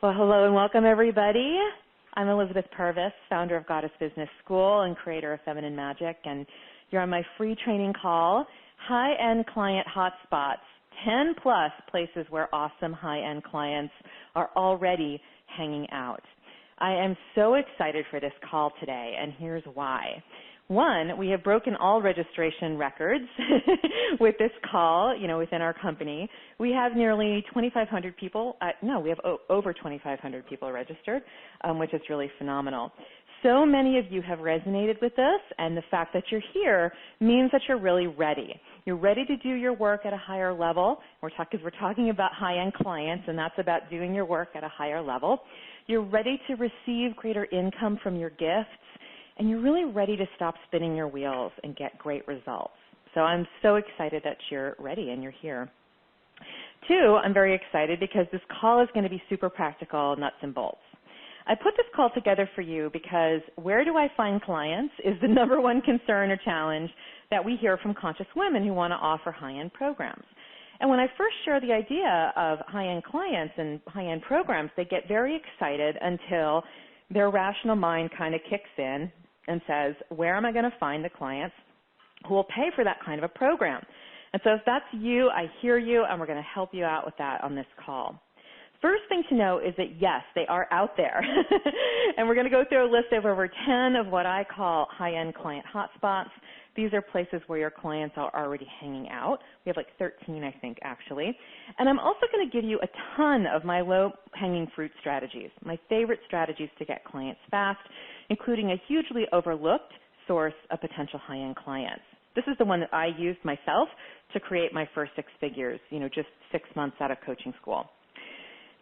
Well, hello and welcome, everybody. I'm Elizabeth Purvis, founder of Goddess Business School and creator of Feminine Magic, and you're on my free training call, High-End Client Hotspots, 10-plus places where awesome high-end clients are already hanging out. I am so excited for this call today, and here's why. One, we have broken all registration records with this call, within our company. We have nearly 2,500 people. We have over 2,500 people registered, which is really phenomenal. So many of you have resonated with this, and the fact that you're here means that you're really ready. You're ready to do your work at a higher level. We're talking about high-end clients, and that's about doing your work at a higher level. You're ready to receive greater income from your gifts, and you're really ready to stop spinning your wheels and get great results. So I'm so excited that you're ready and you're here. Two, I'm very excited because this call is going to be super practical, nuts and bolts. I put this call together for you because where do I find clients is the number one concern or challenge that we hear from conscious women who want to offer high-end programs. And when I first share the idea of high-end clients and high-end programs, they get very excited until their rational mind kind of kicks in and says, where am I going to find the clients who will pay for that kind of a program? And so if that's you, I hear you, and we're going to help you out with that on this call. First thing to know is that, yes, they are out there. And we're going to go through a list of over 10 of what I call high-end client hotspots. These are places where your clients are already hanging out. We have like 13, I think, actually. And I'm also going to give you a ton of my low-hanging fruit strategies, my favorite strategies to get clients fast, including a hugely overlooked source of potential high-end clients. This is the one that I used myself to create my first six figures, just 6 months out of coaching school.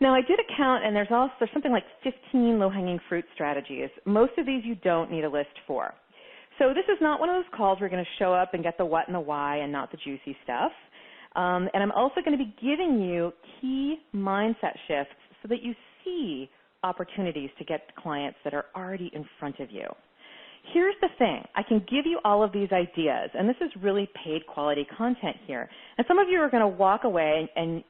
Now, I did a count, and there's something like 15 low-hanging fruit strategies. Most of these you don't need a list for. So this is not one of those calls where you're going to show up and get the what and the why and not the juicy stuff. And I'm also going to be giving you key mindset shifts so that you see opportunities to get clients that are already in front of you. Here's the thing. I can give you all of these ideas, and this is really paid quality content here. And some of you are going to walk away and,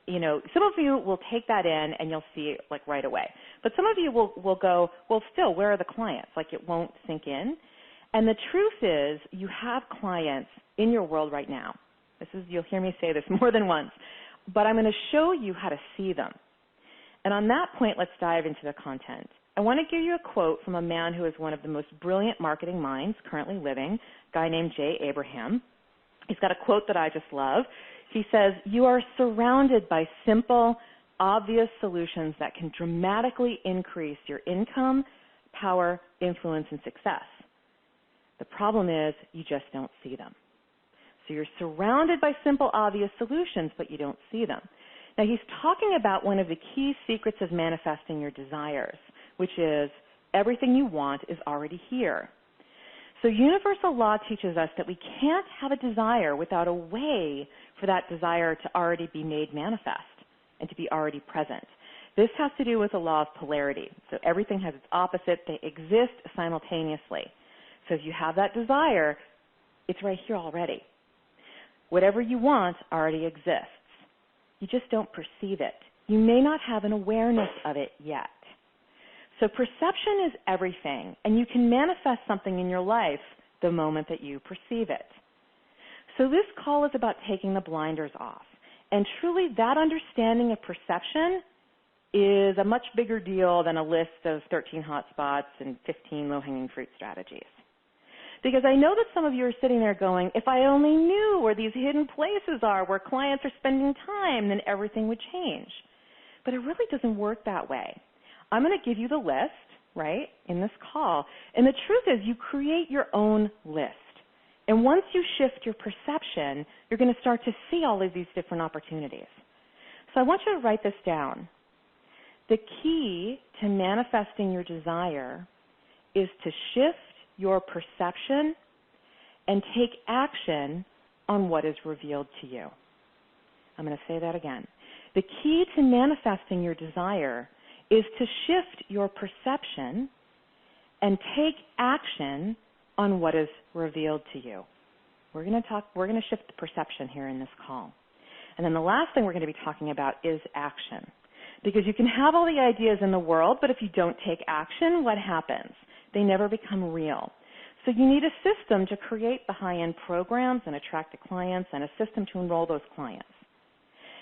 some of you will take that in and you'll see it like right away. But some of you will go, well, still, where are the clients? Like it won't sink in. And the truth is you have clients in your world right now. You'll hear me say this more than once, but I'm going to show you how to see them. And on that point, let's dive into the content. I want to give you a quote from a man who is one of the most brilliant marketing minds currently living, a guy named Jay Abraham. He's got a quote that I just love. He says, "You are surrounded by simple, obvious solutions that can dramatically increase your income, power, influence, and success. The problem is you just don't see them." So you're surrounded by simple, obvious solutions, but you don't see them. Now, he's talking about one of the key secrets of manifesting your desires, which is everything you want is already here. So universal law teaches us that we can't have a desire without a way for that desire to already be made manifest and to be already present. This has to do with the law of polarity. So everything has its opposite. They exist simultaneously. So if you have that desire, it's right here already. Whatever you want already exists. You just don't perceive it. You may not have an awareness of it yet. So perception is everything, and you can manifest something in your life the moment that you perceive it. So this call is about taking the blinders off. And truly, that understanding of perception is a much bigger deal than a list of 13 hotspots and 15 low-hanging fruit strategies. Because I know that some of you are sitting there going, if I only knew where these hidden places are, where clients are spending time, then everything would change. But it really doesn't work that way. I'm going to give you the list, right, in this call. And the truth is you create your own list. And once you shift your perception, you're going to start to see all of these different opportunities. So I want you to write this down. The key to manifesting your desire is to shift your perception and take action on what is revealed to you. I'm going to say that again. The key to manifesting your desire is to shift your perception and take action on what is revealed to you. We're going to shift the perception here in this call. And then the last thing we're going to be talking about is action. Because you can have all the ideas in the world, but if you don't take action, what happens? They never become real. So you need a system to create the high-end programs and attract the clients, and a system to enroll those clients.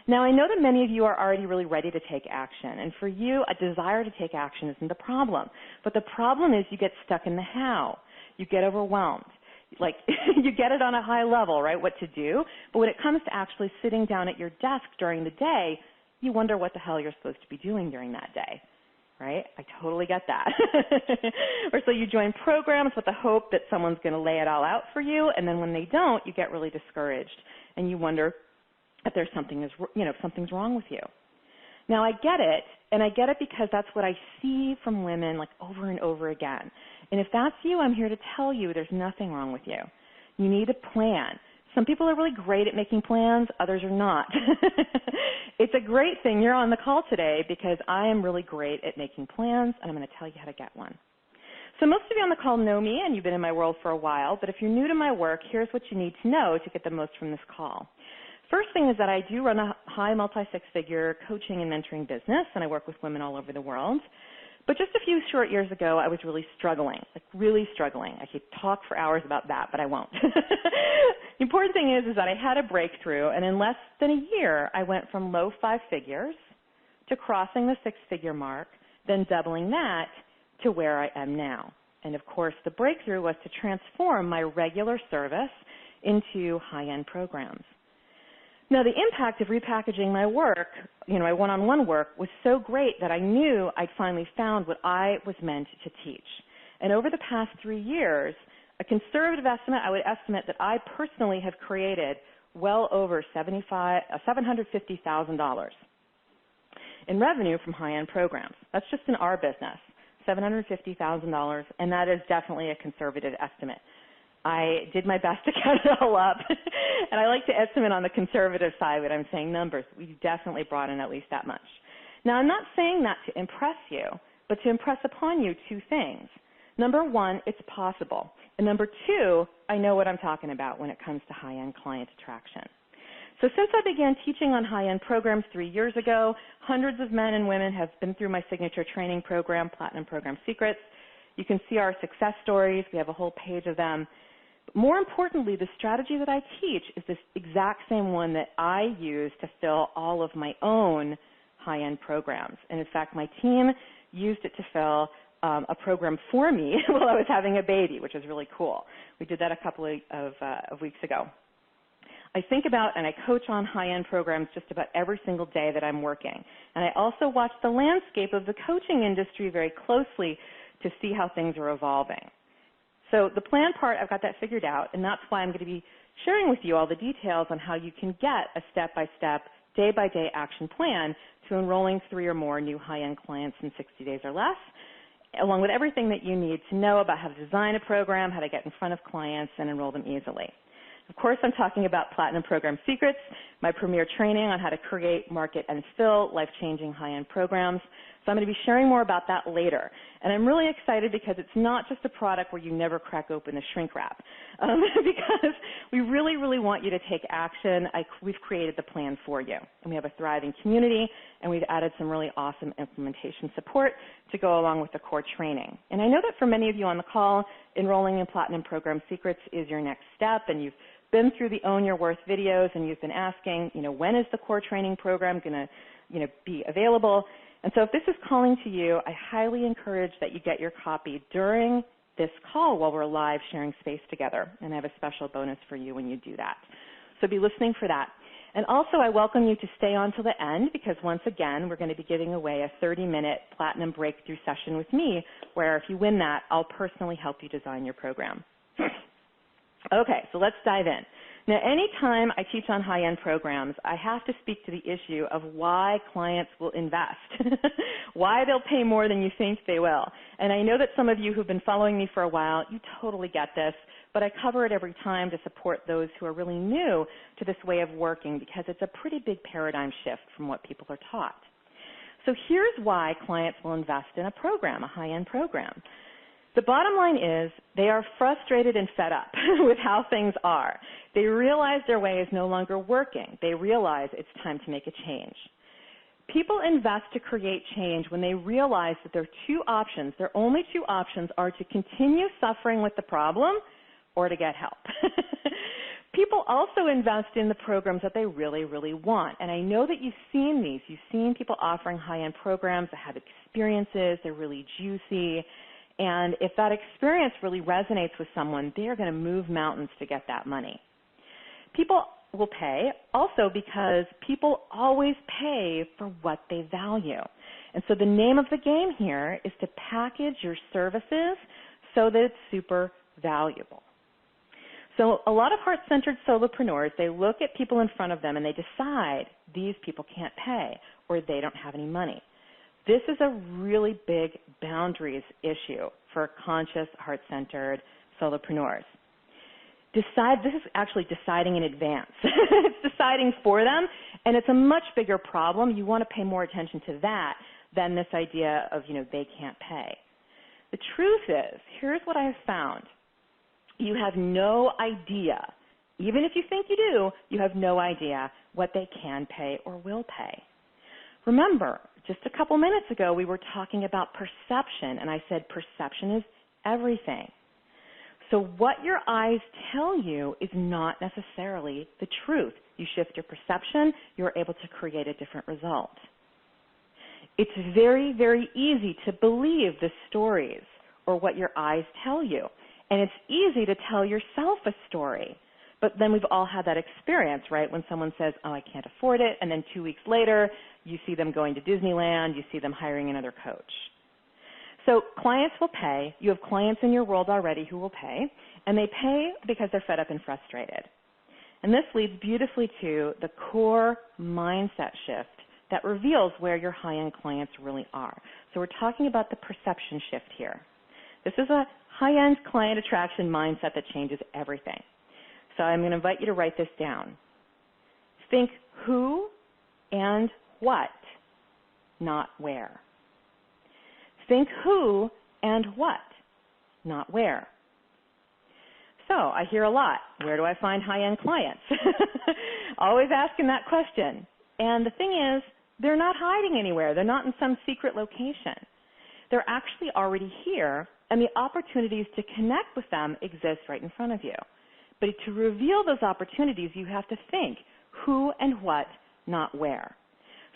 Now, I know that many of you are already really ready to take action, and for you, a desire to take action isn't the problem. But the problem is you get stuck in the how. You get overwhelmed. Like, you get it on a high level, right, what to do, but when it comes to actually sitting down at your desk during the day, you wonder what the hell you're supposed to be doing during that day, right? I totally get that. Or so you join programs with the hope that someone's going to lay it all out for you, and then when they don't, you get really discouraged, and you wonder if there's something's wrong with you. Now, I get it, and I get it because that's what I see from women like over and over again. And if that's you, I'm here to tell you there's nothing wrong with you. You need a plan. Some people are really great at making plans, others are not. It's a great thing you're on the call today because I am really great at making plans, and I'm going to tell you how to get one. So most of you on the call know me, and you've been in my world for a while, but if you're new to my work, here's what you need to know to get the most from this call. First thing is that I do run a high multi-six-figure coaching and mentoring business, and I work with women all over the world. But just a few short years ago, I was really struggling, like really struggling. I could talk for hours about that, but I won't. The important thing is that I had a breakthrough, and in less than a year, I went from low 5 figures to crossing the 6-figure mark, then doubling that to where I am now. And of course, the breakthrough was to transform my regular service into high-end programs. Now, the impact of repackaging my work, my one-on-one work, was so great that I knew I'd finally found what I was meant to teach. And over the past 3 years, a conservative estimate, I would estimate that I personally have created well over $750,000 in revenue from high-end programs. That's just in our business, $750,000, and that is definitely a conservative estimate. I did my best to count it all up, and I like to estimate on the conservative side when I'm saying numbers. We've definitely brought in at least that much. Now, I'm not saying that to impress you, but to impress upon you 2 things. Number 1, it's possible. And number 2, I know what I'm talking about when it comes to high-end client attraction. So since I began teaching on high-end programs 3 years ago, hundreds of men and women have been through my signature training program, Platinum Program Secrets. You can see our success stories. We have a whole page of them. More importantly, the strategy that I teach is this exact same one that I use to fill all of my own high-end programs. And in fact, my team used it to fill a program for me while I was having a baby, which is really cool. We did that a couple of weeks ago. I think about and I coach on high-end programs just about every single day that I'm working. And I also watch the landscape of the coaching industry very closely to see how things are evolving. So the plan part, I've got that figured out, and that's why I'm going to be sharing with you all the details on how you can get a step-by-step, day-by-day action plan to enrolling 3 or more new high-end clients in 60 days or less, along with everything that you need to know about how to design a program, how to get in front of clients, and enroll them easily. Of course, I'm talking about Platinum Program Secrets, my premier training on how to create, market, and fill life-changing high-end programs. So I'm going to be sharing more about that later. And I'm really excited because it's not just a product where you never crack open the shrink wrap, because we really, really want you to take action. We've created the plan for you. And we have a thriving community, and we've added some really awesome implementation support to go along with the core training. And I know that for many of you on the call, enrolling in Platinum Program Secrets is your next step, and you've been through the Own Your Worth videos, and you've been asking, when is the core training program going to, be available? And so if this is calling to you, I highly encourage that you get your copy during this call while we're live sharing space together. And I have a special bonus for you when you do that. So be listening for that. And also, I welcome you to stay on till the end because once again, we're going to be giving away a 30-minute Platinum Breakthrough session with me where if you win that, I'll personally help you design your program. Okay, so let's dive in. Now, anytime I teach on high-end programs, I have to speak to the issue of why clients will invest, why they'll pay more than you think they will. And I know that some of you who've been following me for a while, you totally get this, but I cover it every time to support those who are really new to this way of working because it's a pretty big paradigm shift from what people are taught. So here's why clients will invest in a program, a high-end program. The bottom line is they are frustrated and fed up with how things are. They realize their way is no longer working. They realize it's time to make a change. People invest to create change when they realize that their two options, their only two options, are to continue suffering with the problem or to get help. People also invest in the programs that they really, really want. And I know that you've seen these. You've seen people offering high-end programs that have experiences. They're really juicy. And if that experience really resonates with someone, they are going to move mountains to get that money. People will pay also because people always pay for what they value. And so the name of the game here is to package your services so that it's super valuable. So a lot of heart-centered solopreneurs, they look at people in front of them and they decide these people can't pay or they don't have any money. This is a really big boundaries issue for conscious, heart-centered solopreneurs. This is actually deciding in advance. It's deciding for them, and it's a much bigger problem. You want to pay more attention to that than this idea of, they can't pay. The truth is, here's what I have found. You have no idea, even if you think you do, you have no idea what they can pay or will pay. Remember, just a couple minutes ago, we were talking about perception, and I said perception is everything. So what your eyes tell you is not necessarily the truth. You shift your perception, you're able to create a different result. It's very, very easy to believe the stories or what your eyes tell you. And it's easy to tell yourself a story. But then we've all had that experience, right, when someone says, oh, I can't afford it, and then 2 weeks later, you see them going to Disneyland, you see them hiring another coach. So clients will pay. You have clients in your world already who will pay, and they pay because they're fed up and frustrated. And this leads beautifully to the core mindset shift that reveals where your high-end clients really are. So we're talking about the perception shift here. This is a high-end client attraction mindset that changes everything. So I'm going to invite you to write this down. Think who and what, not where. Think who and what, not where. So I hear a lot, where do I find high-end clients? Always asking that question. And the thing is, they're not hiding anywhere. They're not in some secret location. They're actually already here, and the opportunities to connect with them exist right in front of you. But to reveal those opportunities, you have to think who and what, not where.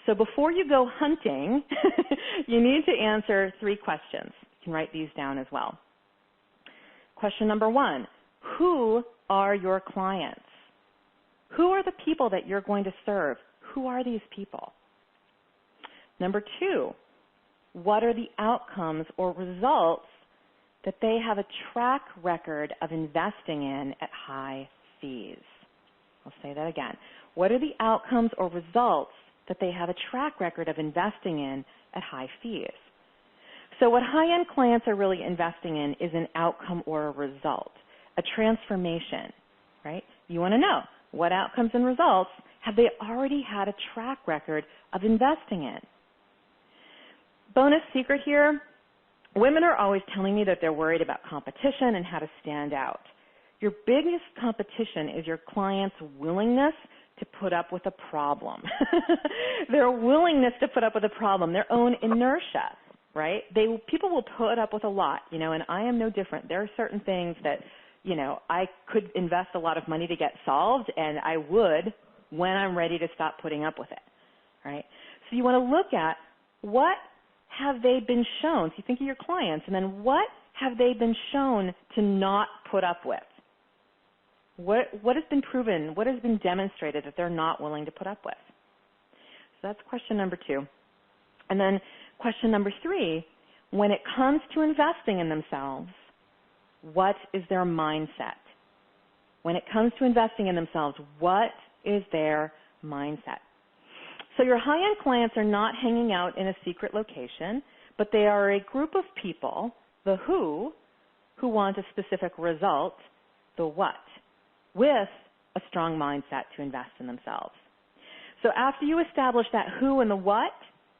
So before you go hunting, you need to answer 3 questions. You can write these down as well. Question number 1, who are your clients? Who are the people that you're going to serve? Who are these people? Number 2, what are the outcomes or results that they have a track record of investing in at high fees? I'll say that again. What are the outcomes or results that they have a track record of investing in at high fees? So what high-end clients are really investing in is an outcome or a result, a transformation, right? You want to know what outcomes and results have they already had a track record of investing in. Bonus secret here, women are always telling me that they're worried about competition and how to stand out. Your biggest competition is your client's willingness to put up with a problem. Their willingness to put up with a problem, their own inertia, right? People will put up with a lot, and I am no different. There are certain things that, I could invest a lot of money to get solved, and I would when I'm ready to stop putting up with it, right? So you want to look at what have they been shown? So you think of your clients, and then what have they been shown to not put up with? What has been proven? What has been demonstrated that they're not willing to put up with? So that's question number 2. And then question number 3, when it comes to investing in themselves, what is their mindset? When it comes to investing in themselves, what is their mindset? So your high-end clients are not hanging out in a secret location, but they are a group of people, the who want a specific result, the what, with a strong mindset to invest in themselves. So after you establish that who and the what,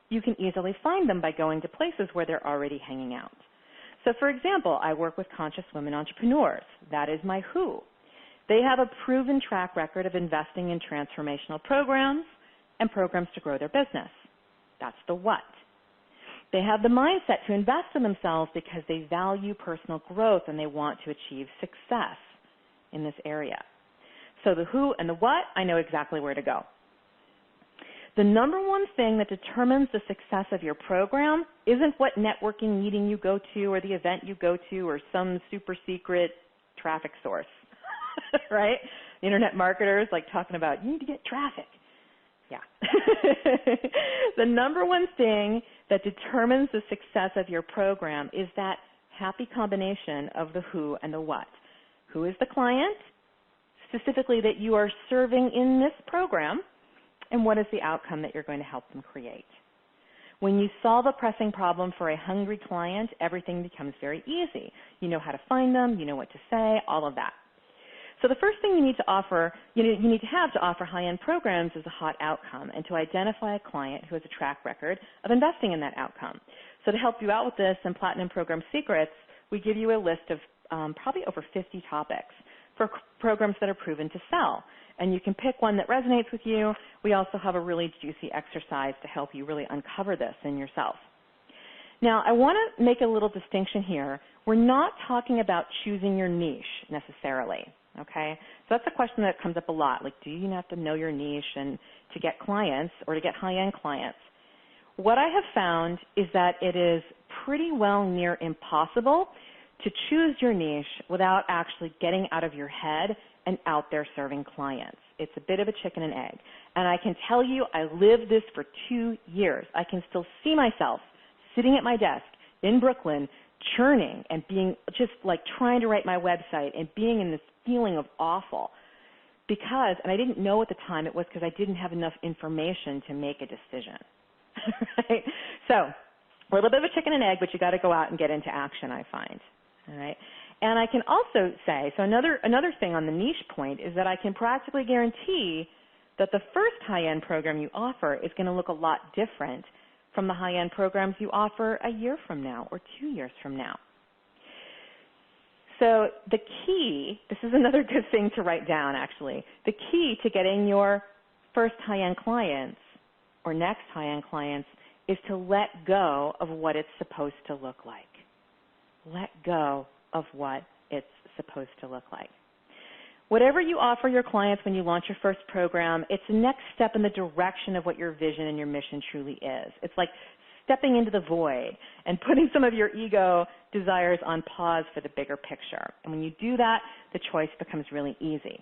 you can easily find them by going to places where they're already hanging out. So for example, I work with conscious women entrepreneurs. That is my who. They have a proven track record of investing in transformational programs and programs to grow their business. That's the what. They have the mindset to invest in themselves because they value personal growth and they want to achieve success in this area. So the who and the what, I know exactly where to go. The number one thing that determines the success of your program isn't what networking meeting you go to or the event you go to or some super secret traffic source, right? Internet marketers like talking about, you need to get traffic. Yeah. The number one thing that determines the success of your program is that happy combination of the who and the what. Who is the client, specifically that you are serving in this program, and what is the outcome that you're going to help them create. When you solve a pressing problem for a hungry client, everything becomes very easy. You know how to find them, you know what to say, all of that. So the first thing you need to offer, you need to have to offer high-end programs is a hot outcome and to identify a client who has a track record of investing in that outcome. So to help you out with this in Platinum Program Secrets, we give you a list of probably over 50 topics for programs that are proven to sell. And you can pick one that resonates with you. We also have a really juicy exercise to help you really uncover this in yourself. Now, I want to make a little distinction here. We're not talking about choosing your niche necessarily, okay? So that's a question that comes up a lot, like do you have to know your niche and to get clients or to get high-end clients? What I have found is that it is pretty well near impossible to choose your niche without actually getting out of your head and out there serving clients. It's a bit of a chicken and egg. And I can tell you I lived this for 2 years. I can still see myself sitting at my desk in Brooklyn, churning and being just like trying to write my website and being in this feeling of awful because, and I didn't know at the time, it was because I didn't have enough information to make a decision. Right? So we're a little bit of a chicken and egg, but you got to go out and get into action, I find. All right? And I can also say, so another thing on the niche point is that I can practically guarantee that the first high-end program you offer is going to look a lot different from the high-end programs you offer a year from now or 2 years from now. So the key, this is another good thing to write down actually, the key to getting your first high-end clients or next high-end clients is to let go of what it's supposed to look like. Let go of what it's supposed to look like. Whatever you offer your clients when you launch your first program, it's the next step in the direction of what your vision and your mission truly is. It's like stepping into the void and putting some of your ego desires on pause for the bigger picture. And when you do that, the choice becomes really easy.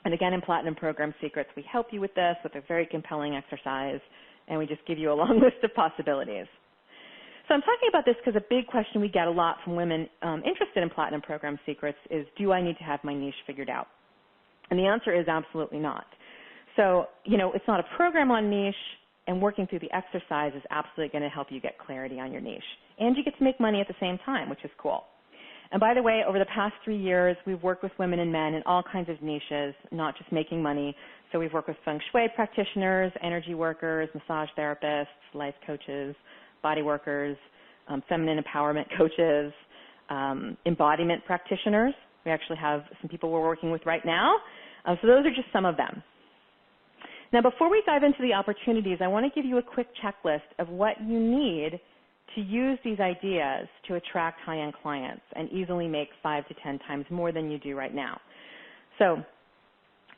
And again, in Platinum Program Secrets, we help you with this with a very compelling exercise, and we just give you a long list of possibilities. So I'm talking about this because a big question we get a lot from women interested in Platinum Program Secrets is, do I need to have my niche figured out? And the answer is absolutely not. So, it's not a program on niche, and working through the exercise is absolutely going to help you get clarity on your niche. And you get to make money at the same time, which is cool. And by the way, over the past 3 years, we've worked with women and men in all kinds of niches, not just making money. So we've worked with feng shui practitioners, energy workers, massage therapists, life coaches, body workers, feminine empowerment coaches, embodiment practitioners. We actually have some people we're working with right now. So those are just some of them. Now, before we dive into the opportunities, I want to give you a quick checklist of what you need to use these ideas to attract high-end clients and easily make 5 to 10 times more than you do right now. So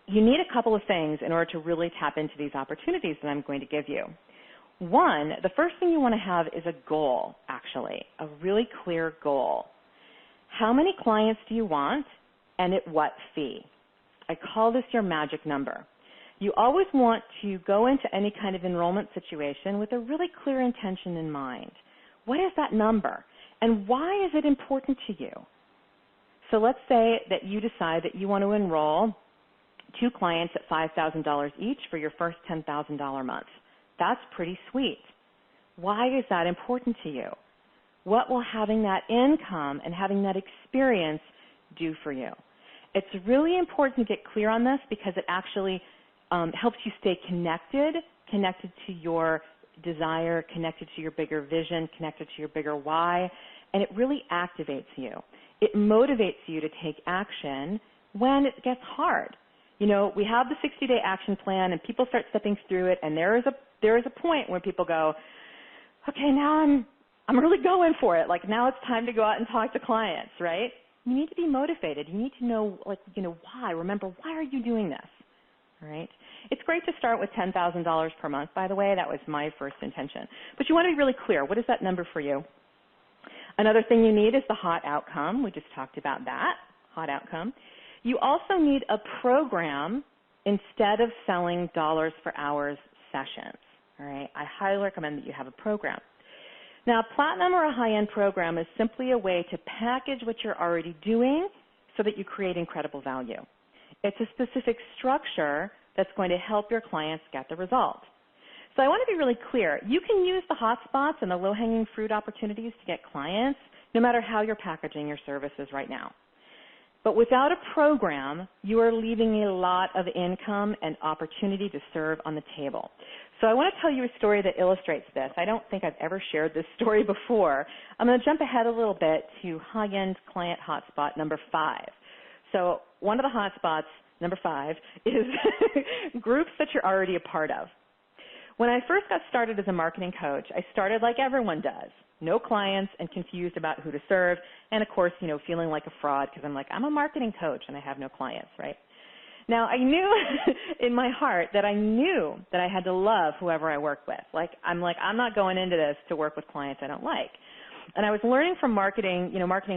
you need a couple of things in order to really tap into these opportunities that I'm going to give you. One, the first thing you want to have is a goal, actually, a really clear goal. How many clients do you want and at what fee? I call this your magic number. You always want to go into any kind of enrollment situation with a really clear intention in mind. What is that number? And why is it important to you? So let's say that you decide that you want to enroll 2 clients at $5,000 each for your first $10,000 month. That's pretty sweet. Why is that important to you? What will having that income and having that experience do for you? It's really important to get clear on this because it actually helps you stay connected to your desire, connected to your bigger vision, connected to your bigger why, and it really activates you. It motivates you to take action when it gets hard. We have the 60-day action plan, and people start stepping through it, and there is a point where people go, okay, now I'm really going for it. Like, now it's time to go out and talk to clients, right? You need to be motivated. You need to know, why. Remember, why are you doing this, all right? It's great to start with $10,000 per month, by the way. That was my first intention. But you want to be really clear. What is that number for you? Another thing you need is the hot outcome. We just talked about that, hot outcome. You also need a program instead of selling dollars for hours sessions, all right? I highly recommend that you have a program. Now, platinum or a high-end program is simply a way to package what you're already doing so that you create incredible value. It's a specific structure that's going to help your clients get the result. So I want to be really clear. You can use the hot spots and the low-hanging fruit opportunities to get clients no matter how you're packaging your services right now. But without a program, you are leaving a lot of income and opportunity to serve on the table. So I want to tell you a story that illustrates this. I don't think I've ever shared this story before. I'm going to jump ahead a little bit to high-end client hotspot number 5. So one of the hotspots, number 5, is groups that you're already a part of. When I first got started as a marketing coach, I started like everyone does. No clients and confused about who to serve, and of course, feeling like a fraud because I'm a marketing coach and I have no clients, right? Now, I knew in my heart that I knew that I had to love whoever I worked with. I'm not going into this to work with clients I don't like. And I was learning from marketing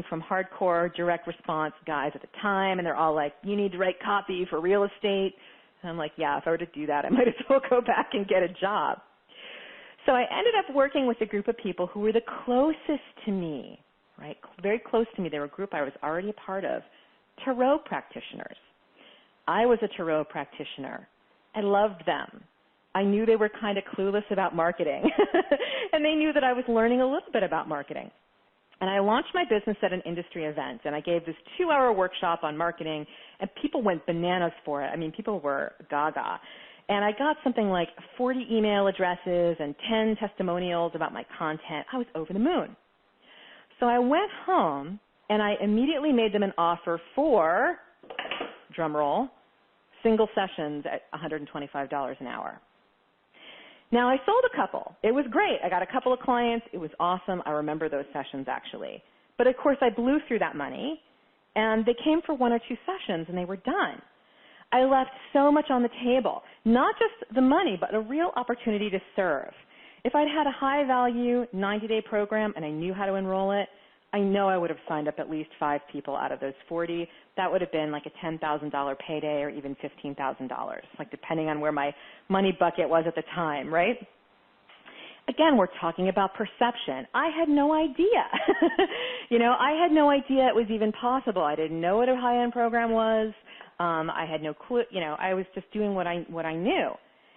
from hardcore direct response guys at the time, and they're all like, you need to write copy for real estate. And I'm like, yeah, if I were to do that, I might as well go back and get a job. So I ended up working with a group of people who were the closest to me, right? Very close to me. They were a group I was already a part of, tarot practitioners. I was a tarot practitioner. I loved them. I knew they were kind of clueless about marketing, and they knew that I was learning a little bit about marketing. And I launched my business at an industry event, and I gave this 2-hour workshop on marketing, and people went bananas for it. I mean, people were gaga. And I got something like 40 email addresses and 10 testimonials about my content. I was over the moon. So I went home, and I immediately made them an offer for, drum roll, single sessions at $125 an hour. Now, I sold a couple. It was great. I got a couple of clients. It was awesome. I remember those sessions, actually. But, of course, I blew through that money, and they came for 1 or 2 sessions, and they were done. I left so much on the table, not just the money, but a real opportunity to serve. If I'd had a high-value 90-day program and I knew how to enroll it, I know I would have signed up at least 5 people out of those 40. That would have been like a $10,000 payday or even $15,000, depending on where my money bucket was at the time, right? Again, we're talking about perception. I had no idea. I had no idea it was even possible. I didn't know what a high-end program was. I had no clue. I was just doing what I knew.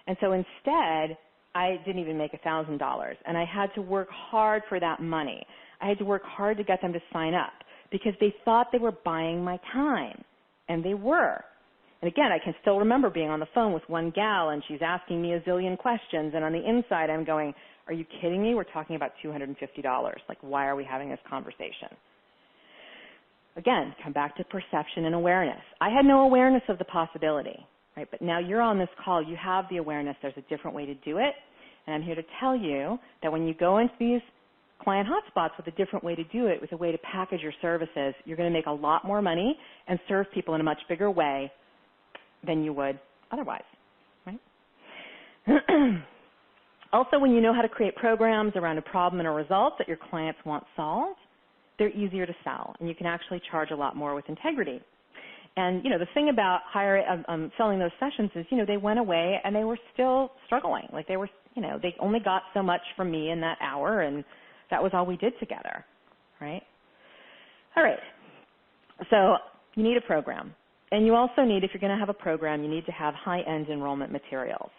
And so instead, I didn't even make $1,000. And I had to work hard for that money. I had to work hard to get them to sign up because they thought they were buying my time. And they were. And again, I can still remember being on the phone with one gal, and she's asking me a zillion questions. And on the inside, I'm going, are you kidding me? We're talking about $250. Why are we having this conversation? Again, come back to perception and awareness. I had no awareness of the possibility, right? But now you're on this call. You have the awareness. There's a different way to do it. And I'm here to tell you that when you go into these client hotspots with a different way to do it, with a way to package your services, you're going to make a lot more money and serve people in a much bigger way than you would otherwise, right? Also, when you know how to create programs around a problem and a result that your clients want solved, they're easier to sell, and you can actually charge a lot more with integrity. And, the thing about selling those sessions is, they went away and they were still struggling. They only got so much from me in that hour, and that was all we did together, right? All right. So you need a program. And you also need, if you're going to have a program, you need to have high-end enrollment materials.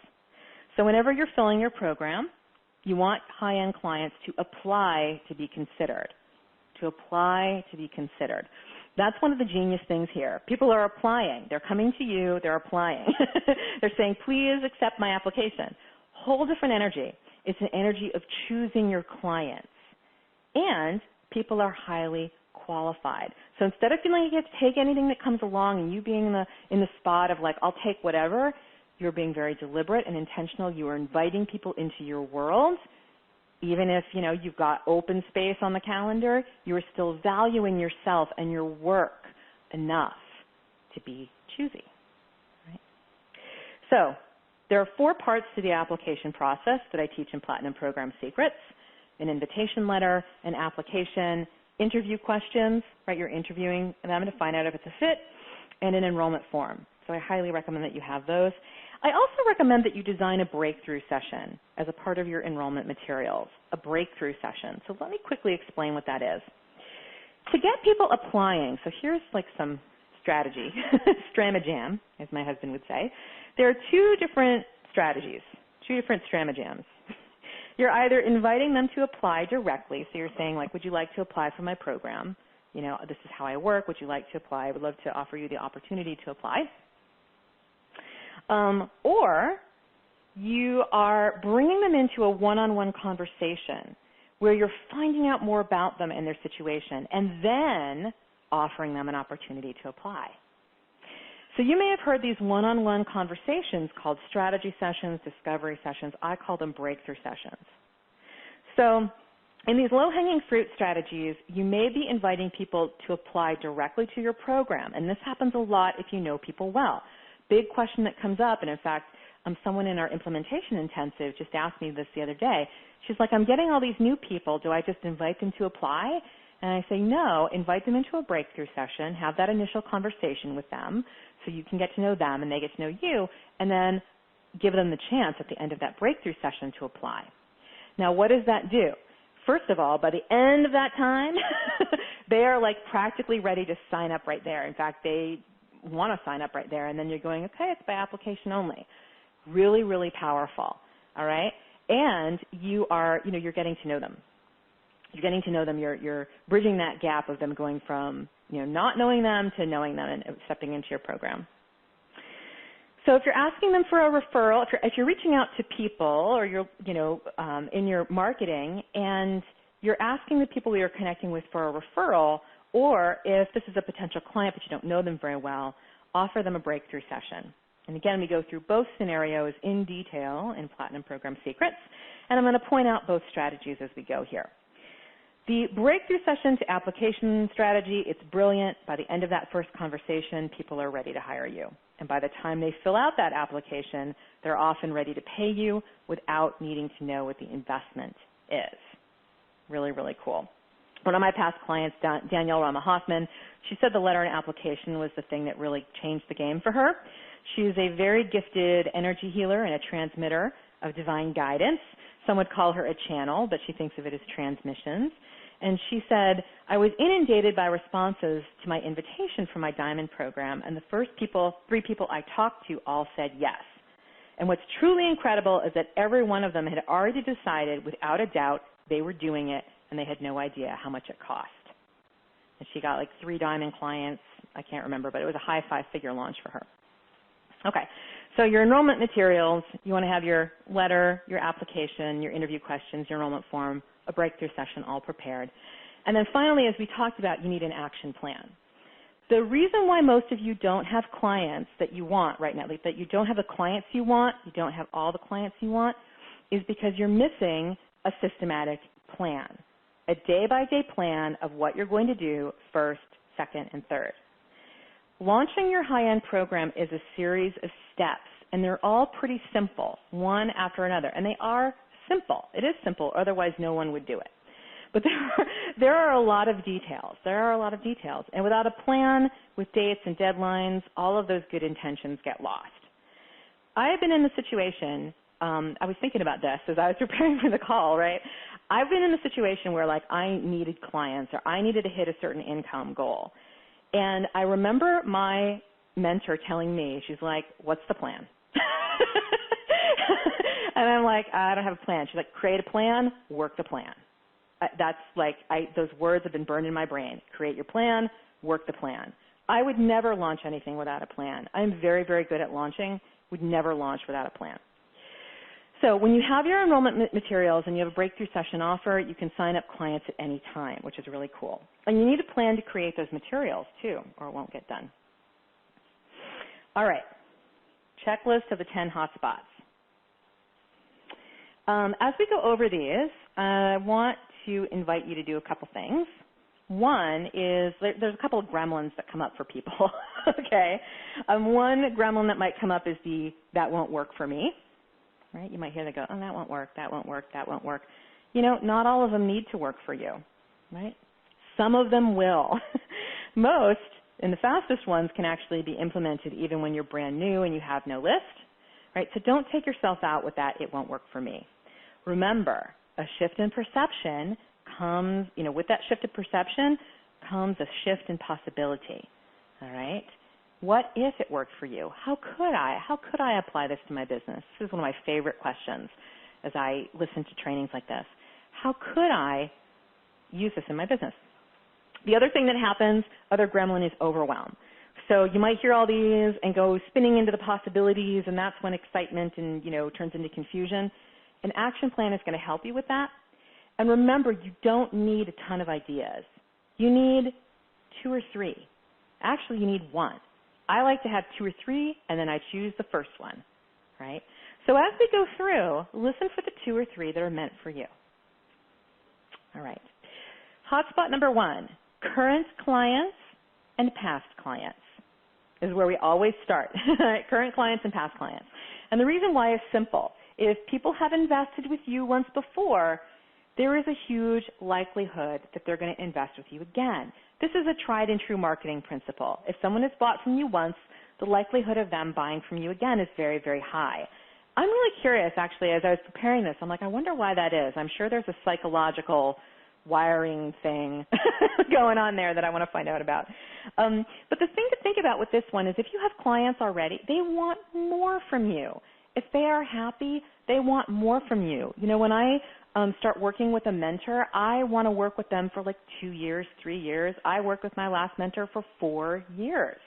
So whenever you're filling your program, you want high-end clients to apply to be considered. To apply to be considered. That's one of the genius things here. People are applying. They're coming to you. They're applying. They're saying, please accept my application. Whole different energy. It's an energy of choosing your clients. And people are highly qualified. So instead of feeling like you have to take anything that comes along and you being in the spot of like, I'll take whatever, you're being very deliberate and intentional. You are inviting people into your world. Even if, you've got open space on the calendar, you are still valuing yourself and your work enough to be choosy. Right? So there are 4 parts to the application process that I teach in Platinum Program Secrets: an invitation letter, an application, interview questions, right? You're interviewing them to find out if it's a fit, and an enrollment form. So I highly recommend that you have those. I also recommend that you design a breakthrough session as a part of your enrollment materials, a breakthrough session. So let me quickly explain what that is. To get people applying, so here's like some strategy, stramajam, as my husband would say. There are 2 different strategies, 2 different stramajams. You're either inviting them to apply directly, so you're saying, like, would you like to apply for my program? This is how I work. Would you like to apply? I would love to offer you the opportunity to apply. Or you are bringing them into a one-on-one conversation where you're finding out more about them and their situation and then offering them an opportunity to apply. So you may have heard these one-on-one conversations called strategy sessions, discovery sessions. I call them breakthrough sessions. So in these low-hanging fruit strategies, you may be inviting people to apply directly to your program, and this happens a lot if you know people well. Big question that comes up, and in fact, someone in our implementation intensive just asked me this the other day. She's like, I'm getting all these new people. Do I just invite them to apply? And I say, no, invite them into a breakthrough session, have that initial conversation with them so you can get to know them and they get to know you, and then give them the chance at the end of that breakthrough session to apply. Now, what does that do? First of all, by the end of that time, they are like practically ready to sign up right there. In fact, they want to sign up right there, and then you're going, okay, it's by application only. Really, really powerful, all right? And you are, you're getting to know them. You're getting to know them. You're bridging that gap of them going from, not knowing them to knowing them and stepping into your program. So if you're asking them for a referral, if you're reaching out to people or you're, in your marketing and you're asking the people you're connecting with for a referral, or if this is a potential client but you don't know them very well, offer them a breakthrough session. And again, we go through both scenarios in detail in Platinum Program Secrets, and I'm going to point out both strategies as we go here. The breakthrough session to application strategy, it's brilliant. By the end of that first conversation, people are ready to hire you. And by the time they fill out that application, they're often ready to pay you without needing to know what the investment is. Really, really cool. One of my past clients, Danielle Rama-Hoffman, she said the letter and application was the thing that really changed the game for her. She's a very gifted energy healer and a transmitter of divine guidance. Some would call her a channel, but she thinks of it as transmissions. And she said, I was inundated by responses to my invitation for my Diamond program, and the first 3 people I talked to all said yes. And what's truly incredible is that every one of them had already decided without a doubt they were doing it, and they had no idea how much it cost. And she got like 3 Diamond clients. I can't remember, but it was a high 5-figure launch for her. Okay, so your enrollment materials, you want to have your letter, your application, your interview questions, your enrollment form, a breakthrough session all prepared. And then finally, as we talked about, you need an action plan. The reason why most of you don't have clients that you want right now, that you don't have the clients you want, you don't have all the clients you want, is because you're missing a systematic plan, a day-by-day plan of what you're going to do first, second, and third. Launching your high-end program is a series of steps, and they're all pretty simple, one after another. And they are simple. It is simple, otherwise no one would do it. But there are a lot of details. And without a plan with dates and deadlines, all of those good intentions get lost. I have been in the situation, I was thinking about this as I was preparing for the call, right? I've been in the situation where like I needed clients or I needed to hit a certain income goal. And I remember my mentor telling me, she's like, what's the plan? And I'm like, I don't have a plan. She's like, create a plan, work the plan. That's like, those words have been burned in my brain. Create your plan, work the plan. I would never launch anything without a plan. I'm very, very good at launching, would never launch without a plan. So when you have your enrollment materials and you have a breakthrough session offer, you can sign up clients at any time, which is really cool. And you need a plan to create those materials too, or it won't get done. All right, checklist of the 10 hotspots. As we go over these, I want to invite you to do a couple things. One is, there's a couple of gremlins that come up for people, okay? One gremlin that might come up is that won't work for me, right? You might hear them go, oh, that won't work, that won't work, that won't work. You know, not all of them need to work for you, right? Some of them will. Most, and the fastest ones, can actually be implemented even when you're brand new and you have no list, right? So don't take yourself out with that, it won't work for me. Remember, a shift in perception comes, you know, with that shift in perception comes a shift in possibility, all right? What if it worked for you? How could I apply this to my business? This is one of my favorite questions as I listen to trainings like this. How could I use this in my business? The other thing that happens, other gremlin, is overwhelm. So you might hear all these and go spinning into the possibilities, and that's when excitement and, you know, turns into confusion. An action plan is going to help you with that. And remember, you don't need a ton of ideas. You need 2 or 3. Actually, you need 1. I like to have 2 or 3, and then I choose the first one, right? So as we go through, listen for the 2 or 3 that are meant for you. All right. Hotspot number 1, current clients and past clients is where we always start, current clients and past clients. And the reason why is simple. If people have invested with you once before, there is a huge likelihood that they're going to invest with you again. This is a tried and true marketing principle. If someone has bought from you once, the likelihood of them buying from you again is very, very high. I'm really curious, actually, as I was preparing this. I'm like, I wonder why that is. I'm sure there's a psychological wiring thing going on there that I want to find out about. But the thing to think about with this one is if you have clients already, they want more from you. If they are happy, they want more from you. You know, when I start working with a mentor, I want to work with them for like 2 years, 3 years. I worked with my last mentor for 4 years,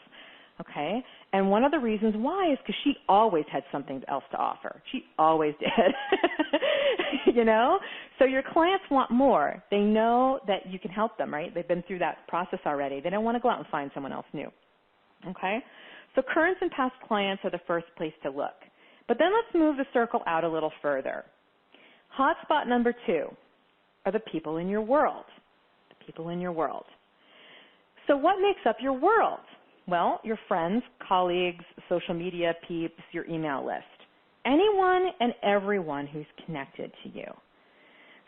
okay? And one of the reasons why is because she always had something else to offer. She always did, you know? So your clients want more. They know that you can help them, right? They've been through that process already. They don't want to go out and find someone else new, okay? So current and past clients are the first place to look. But then let's move the circle out a little further. Hotspot number 2 are the people in your world, the people in your world. So what makes up your world? Well, your friends, colleagues, social media peeps, your email list. Anyone and everyone who's connected to you.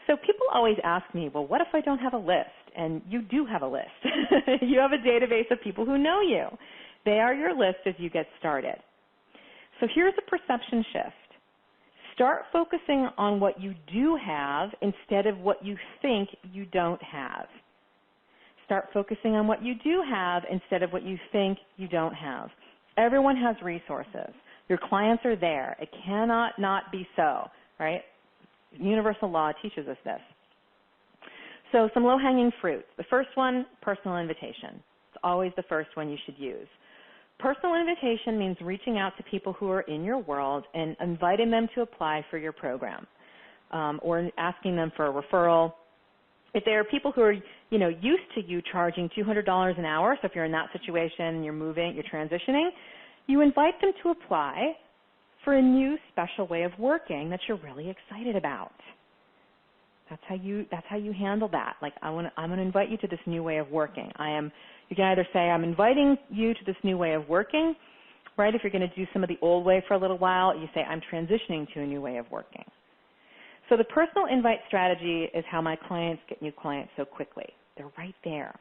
So people always ask me, well, what if I don't have a list? And you do have a list. You have a database of people who know you. They are your list as you get started. So here's a perception shift. Start focusing on what you do have instead of what you think you don't have. Start focusing on what you do have instead of what you think you don't have. Everyone has resources. Your clients are there. It cannot not be so, right? Universal law teaches us this. So some low-hanging fruits. The first one, personal invitation. It's always the first one you should use. Personal invitation means reaching out to people who are in your world and inviting them to apply for your program, or asking them for a referral. If there are people who are, you know, used to you charging $200 an hour, so if you're in that situation and you're moving, you're transitioning, you invite them to apply for a new special way of working that you're really excited about. That's how you handle that. Like, I'm going to invite you to this new way of working. You can either say, I'm inviting you to this new way of working, right? If you're going to do some of the old way for a little while, you say, I'm transitioning to a new way of working. So the personal invite strategy is how my clients get new clients so quickly. They're right there.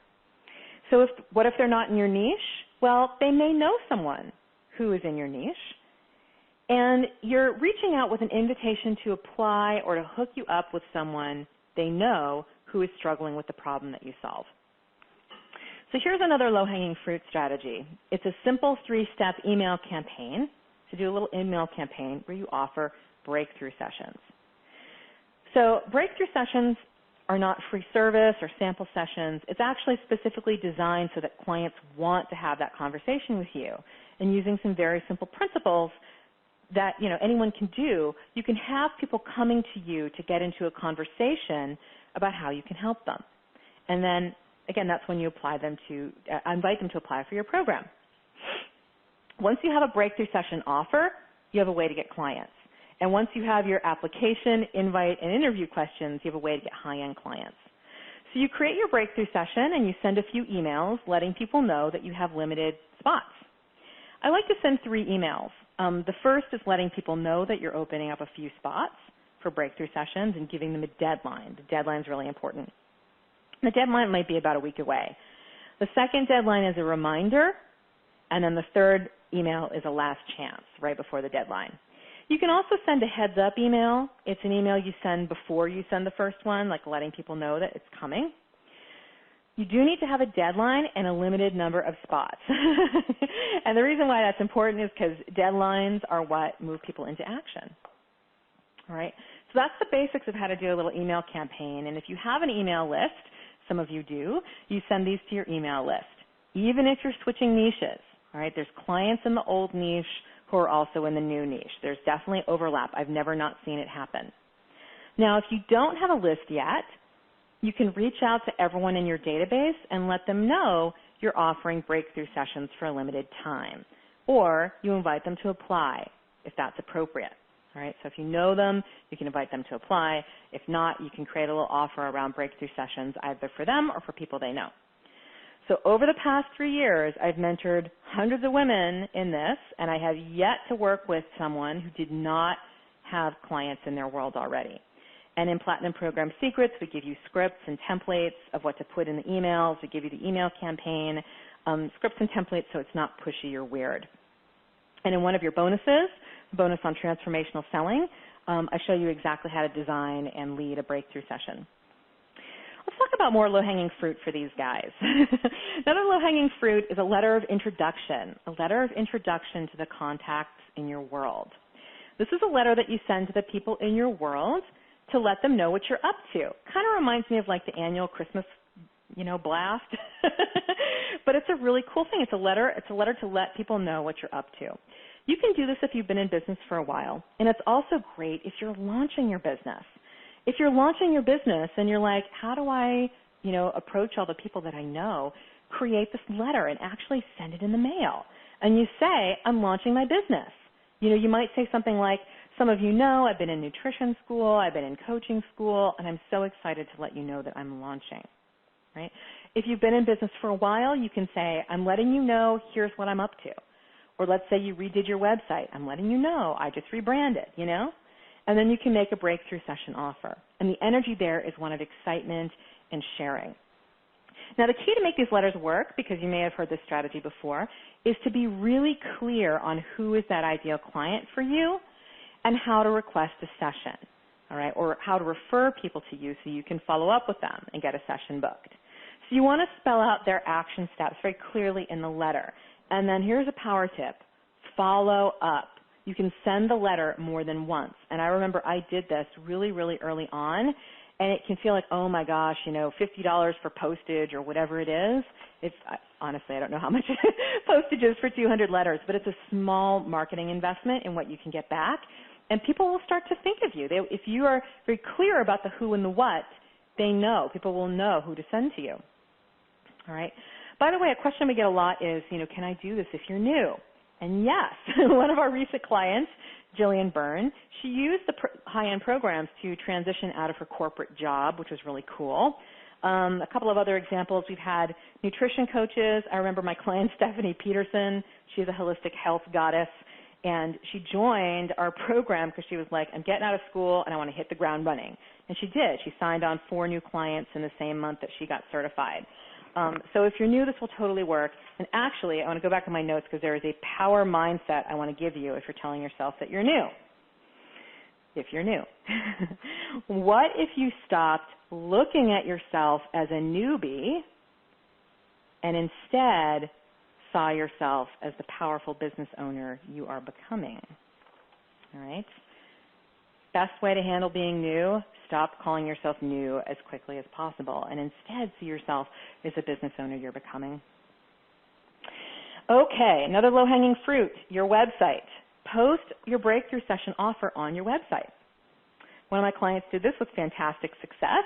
So what if they're not in your niche? Well, they may know someone who is in your niche, and you're reaching out with an invitation to apply or to hook you up with someone they know who is struggling with the problem that you solve. So here's another low-hanging fruit strategy. It's a simple 3-step email campaign. To do a little email campaign where you offer breakthrough sessions. So breakthrough sessions are not free service or sample sessions. It's actually specifically designed so that clients want to have that conversation with you. And using some very simple principles, that, anyone can do, you can have people coming to you to get into a conversation about how you can help them. And then, again, that's when you invite them to apply for your program. Once you have a breakthrough session offer, you have a way to get clients. And once you have your application, invite, and interview questions, you have a way to get high-end clients. So you create your breakthrough session and you send a few emails letting people know that you have limited spots. I like to send 3 emails. The first is letting people know that you're opening up a few spots for breakthrough sessions and giving them a deadline. The deadline is really important. The deadline might be about a week away. The second deadline is a reminder, and then the third email is a last chance right before the deadline. You can also send a heads-up email. It's an email you send before you send the first one, like letting people know that it's coming. You do need to have a deadline and a limited number of spots. And the reason why that's important is because deadlines are what move people into action. All right? So that's the basics of how to do a little email campaign. And if you have an email list, some of you do, you send these to your email list, even if you're switching niches. All right? There's clients in the old niche who are also in the new niche. There's definitely overlap. I've never not seen it happen. Now, if you don't have a list yet, you can reach out to everyone in your database and let them know you're offering breakthrough sessions for a limited time. Or you invite them to apply if that's appropriate. All right? So if you know them, you can invite them to apply. If not, you can create a little offer around breakthrough sessions either for them or for people they know. So over the past 3 years, I've mentored hundreds of women in this, and I have yet to work with someone who did not have clients in their world already. And in Platinum Program Secrets, we give you scripts and templates of what to put in the emails. We give you the email campaign, scripts and templates so it's not pushy or weird. And in one of your bonuses, bonus on transformational selling, I show you exactly how to design and lead a breakthrough session. Let's talk about more low-hanging fruit for these guys. Another low-hanging fruit is a letter of introduction to the contacts in your world. This is a letter that you send to the people in your world to let them know what you're up to. Kind of reminds me of like the annual Christmas, blast. But it's a really cool thing. It's a letter to let people know what you're up to. You can do this if you've been in business for a while, and it's also great if you're launching your business. If you're launching your business and you're like, how do I, approach all the people that I know, create this letter and actually send it in the mail. And you say, I'm launching my business. You might say something like, some of you know I've been in nutrition school, I've been in coaching school, and I'm so excited to let you know that I'm launching, right? If you've been in business for a while, you can say, I'm letting you know, here's what I'm up to. Or let's say you redid your website. I'm letting you know, I just rebranded, And then you can make a breakthrough session offer. And the energy there is one of excitement and sharing. Now, the key to make these letters work, because you may have heard this strategy before, is to be really clear on who is that ideal client for you and how to request a session, all right, or how to refer people to you so you can follow up with them and get a session booked. So you want to spell out their action steps very clearly in the letter. And then here's a power tip. Follow up. You can send the letter more than once. And I remember I did this really, really early on, and it can feel like, oh my gosh, $50 for postage or whatever it is. Honestly, I don't know how much postage is for 200 letters, but it's a small marketing investment in what you can get back. And people will start to think of you. If you are very clear about the who and the what, they know. People will know who to send to you. All right. By the way, a question we get a lot is, can I do this if you're new? And yes, one of our recent clients, Jillian Byrne, she used the high-end programs to transition out of her corporate job, which was really cool. A couple of other examples, we've had nutrition coaches. I remember my client, Stephanie Peterson. She's a holistic health goddess, and she joined our program because she was like, I'm getting out of school, and I want to hit the ground running. And she did. She signed on 4 new clients in the same month that she got certified. So if you're new, this will totally work. And actually, I want to go back to my notes because there is a power mindset I want to give you if you're telling yourself that you're new. If you're new. What if you stopped looking at yourself as a newbie and instead saw yourself as the powerful business owner you are becoming? All right? Best way to handle being new, stop calling yourself new as quickly as possible and instead see yourself as a business owner you're becoming. Okay, another low-hanging fruit, your website. post your breakthrough session offer on your website. One of my clients did this with fantastic success.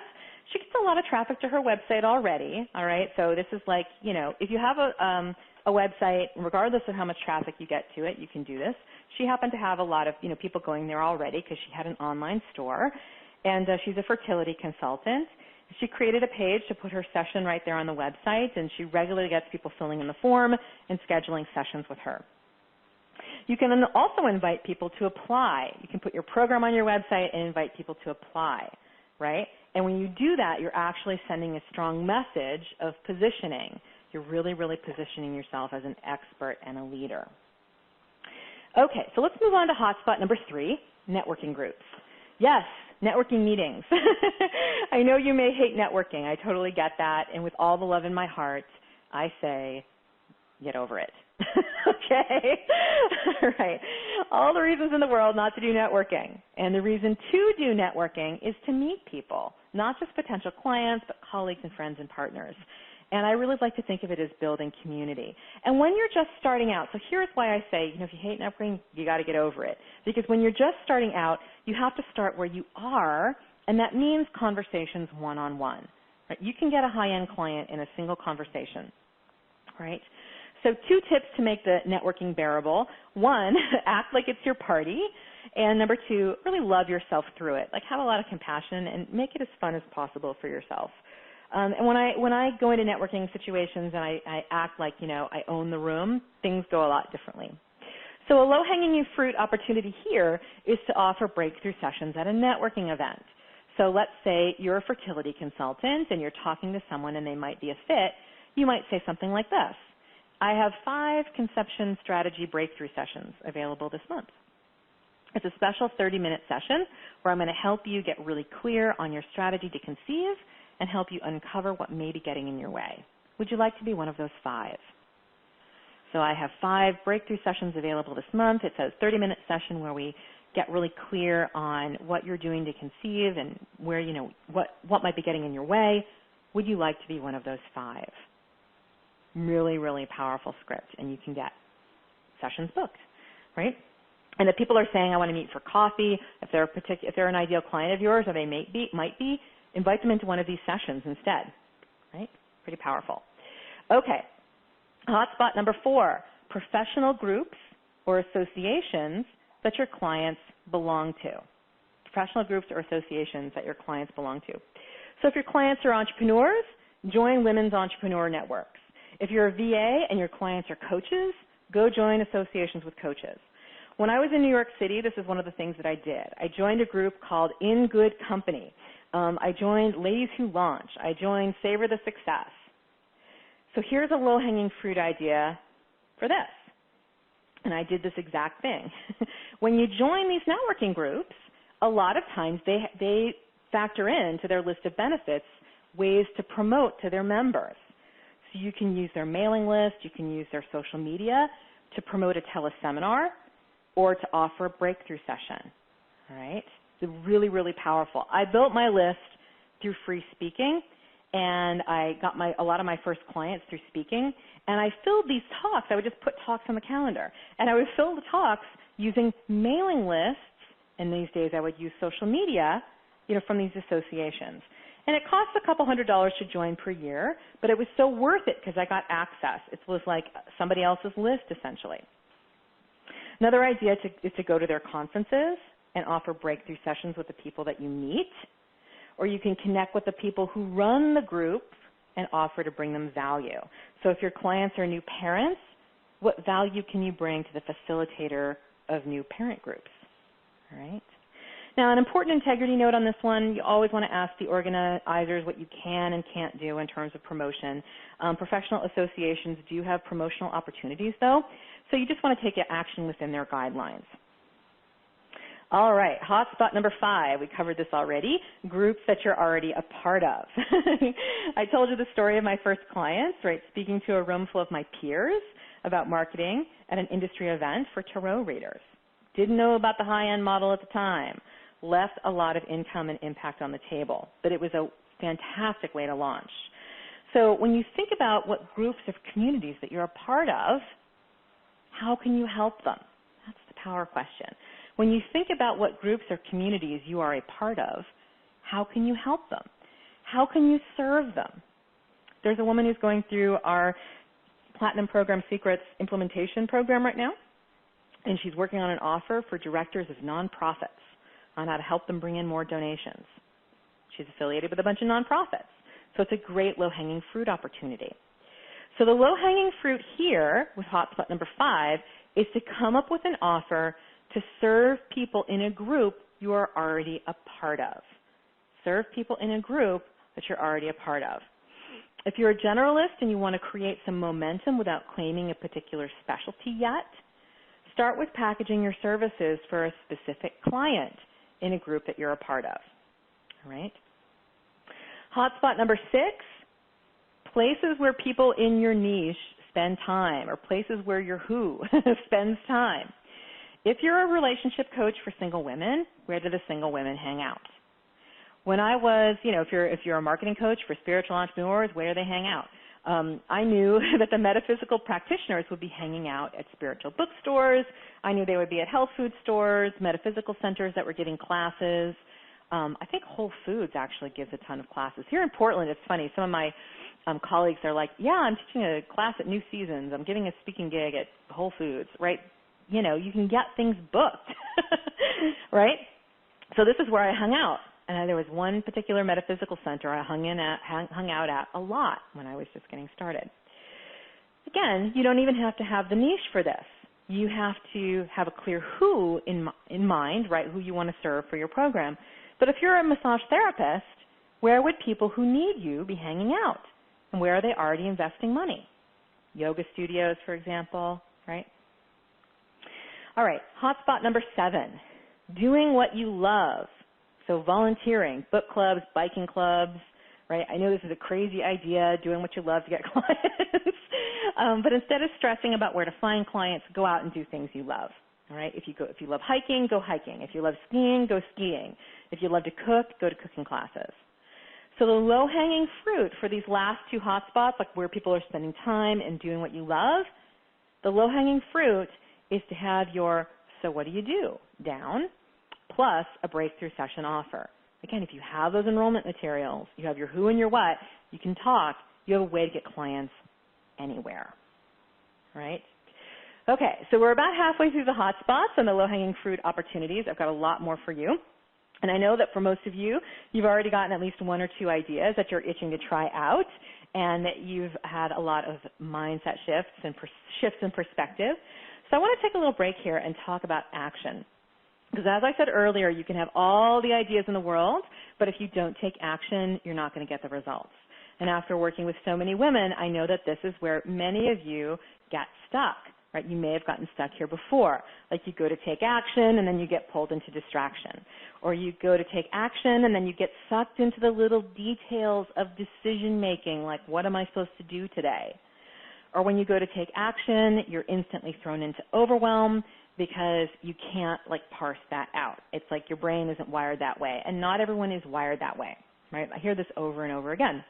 She gets a lot of traffic to her website already, all right? So this is like, if you have a website, regardless of how much traffic you get to it, you can do this. She happened to have a lot of, people going there already because she had an online store, and she's a fertility consultant. She created a page to put her session right there on the website, and she regularly gets people filling in the form and scheduling sessions with her. You can also invite people to apply. You can put your program on your website and invite people to apply, right? And when you do that, you're actually sending a strong message of positioning. You're really, really positioning yourself as an expert and a leader. Okay, so let's move on to hotspot number 3, networking groups. Yes, networking meetings. I know you may hate networking. I totally get that. And with all the love in my heart, I say, get over it. Okay? All right. All the reasons in the world not to do networking. And the reason to do networking is to meet people, not just potential clients, but colleagues and friends and partners. And I really like to think of it as building community. And when you're just starting out, so here's why I say, if you hate networking, you got to get over it. Because when you're just starting out, you have to start where you are, and that means conversations one-on-one. Right? You can get a high-end client in a single conversation, right? So 2 tips to make the networking bearable. 1, act like it's your party. And number 2, really love yourself through it. Like have a lot of compassion and make it as fun as possible for yourself. And when I go into networking situations and I act like, I own the room, things go a lot differently. So a low-hanging fruit opportunity here is to offer breakthrough sessions at a networking event. So let's say you're a fertility consultant and you're talking to someone and they might be a fit. You might say something like this. I have 5 conception strategy breakthrough sessions available this month. It's a special 30-minute session where I'm going to help you get really clear on your strategy to conceive and help you uncover what may be getting in your way. Would you like to be one of those 5? So I have 5 breakthrough sessions available this month. It's a 30-minute session where we get really clear on what you're doing to conceive and where, what might be getting in your way. Would you like to be one of those 5? Really, really powerful script, and you can get sessions booked, right? And if people are saying, I want to meet for coffee, if they're an ideal client of yours or they might be, invite them into one of these sessions instead, right? Pretty powerful. Okay, hotspot number 4, professional groups or associations that your clients belong to. Professional groups or associations that your clients belong to. So if your clients are entrepreneurs, join women's entrepreneur networks. If you're a VA and your clients are coaches, go join associations with coaches. When I was in New York City, this is one of the things that I did. I joined a group called In Good Company. I joined Ladies Who Launch. I joined Savor the Success. So here's a low-hanging fruit idea for this. And I did this exact thing. When you join these networking groups, a lot of times they factor into their list of benefits ways to promote to their members. So you can use their mailing list, you can use their social media to promote a teleseminar or to offer a breakthrough session, all right? It's really, really powerful. I built my list through free speaking, and I got a lot of my first clients through speaking, and I filled these talks. I would just put talks on the calendar, and I would fill the talks using mailing lists, and these days I would use social media, from these associations. And it cost a couple $100s to join per year, but it was so worth it because I got access. It was like somebody else's list, essentially. Another idea is to go to their conferences and offer breakthrough sessions with the people that you meet, or you can connect with the people who run the group and offer to bring them value. So if your clients are new parents, what value can you bring to the facilitator of new parent groups? All right. Now, an important integrity note on this one, you always want to ask the organizers what you can and can't do in terms of promotion. Professional associations do have promotional opportunities, though, so you just want to take action within their guidelines. All right, hotspot number 5. We covered this already, groups that you're already a part of. I told you the story of my first clients, right, speaking to a room full of my peers about marketing at an industry event for tarot readers. Didn't know about the high-end model at the time. Left a lot of income and impact on the table, but it was a fantastic way to launch. So when you think about what groups of communities that you're a part of, how can you help them? That's the power question. When you think about what groups or communities you are a part of, how can you help them? How can you serve them? There's a woman who's going through our Platinum Program Secrets implementation program right now, and she's working on an offer for directors of nonprofits on how to help them bring in more donations. She's affiliated with a bunch of nonprofits, so it's a great low-hanging fruit opportunity. So the low-hanging fruit here with hotspot number 5 is to come up with an offer to serve people in a group you are already a part of. Serve people in a group that you're already a part of. If you're a generalist and you want to create some momentum without claiming a particular specialty yet, start with packaging your services for a specific client in a group that you're a part of. All right? Hotspot number 6, places where people in your niche spend time, or places where your who spends time. If you're a relationship coach for single women, where do the single women hang out? When I was, if you're a marketing coach for spiritual entrepreneurs, where do they hang out? I knew that the metaphysical practitioners would be hanging out at spiritual bookstores. I knew they would be at health food stores, metaphysical centers that were giving classes. I think Whole Foods actually gives a ton of classes. Here in Portland, it's funny. Some of my colleagues are like, yeah, I'm teaching a class at New Seasons. I'm giving a speaking gig at Whole Foods, right? You can get things booked, right? So this is where I hung out. And there was one particular metaphysical center I hung out at a lot when I was just getting started. Again, you don't even have to have the niche for this. You have to have a clear who in mind, right, who you want to serve for your program. But if you're a massage therapist, where would people who need you be hanging out? And where are they already investing money? Yoga studios, for example, right? All right, hotspot number 7, doing what you love. So volunteering, book clubs, biking clubs, right? I know this is a crazy idea, doing what you love to get clients. But instead of stressing about where to find clients, go out and do things you love. All right? If you love hiking, go hiking. If you love skiing, go skiing. If you love to cook, go to cooking classes. So the low-hanging fruit for these last 2 hotspots, like where people are spending time and doing what you love, the low-hanging fruit is to have your so what do you do down, plus a breakthrough session offer. Again, if you have those enrollment materials, you have your who and your what, you can talk, you have a way to get clients anywhere, right? Okay, so we're about halfway through the hot spots and the low-hanging fruit opportunities. I've got a lot more for you. And I know that for most of you, you've already gotten at least 1 or 2 ideas that you're itching to try out, and that you've had a lot of mindset shifts and perspective. So I want to take a little break here and talk about action. Because as I said earlier, you can have all the ideas in the world, but if you don't take action, you're not going to get the results. And after working with so many women, I know that this is where many of you get stuck, right? You may have gotten stuck here before. Like you go to take action and then you get pulled into distraction. Or you go to take action and then you get sucked into the little details of decision making, like what am I supposed to do today? Or when you go to take action, you're instantly thrown into overwhelm, because you can't parse that out. It's like your brain isn't wired that way, and not everyone is wired that way, right? I hear this over and over again.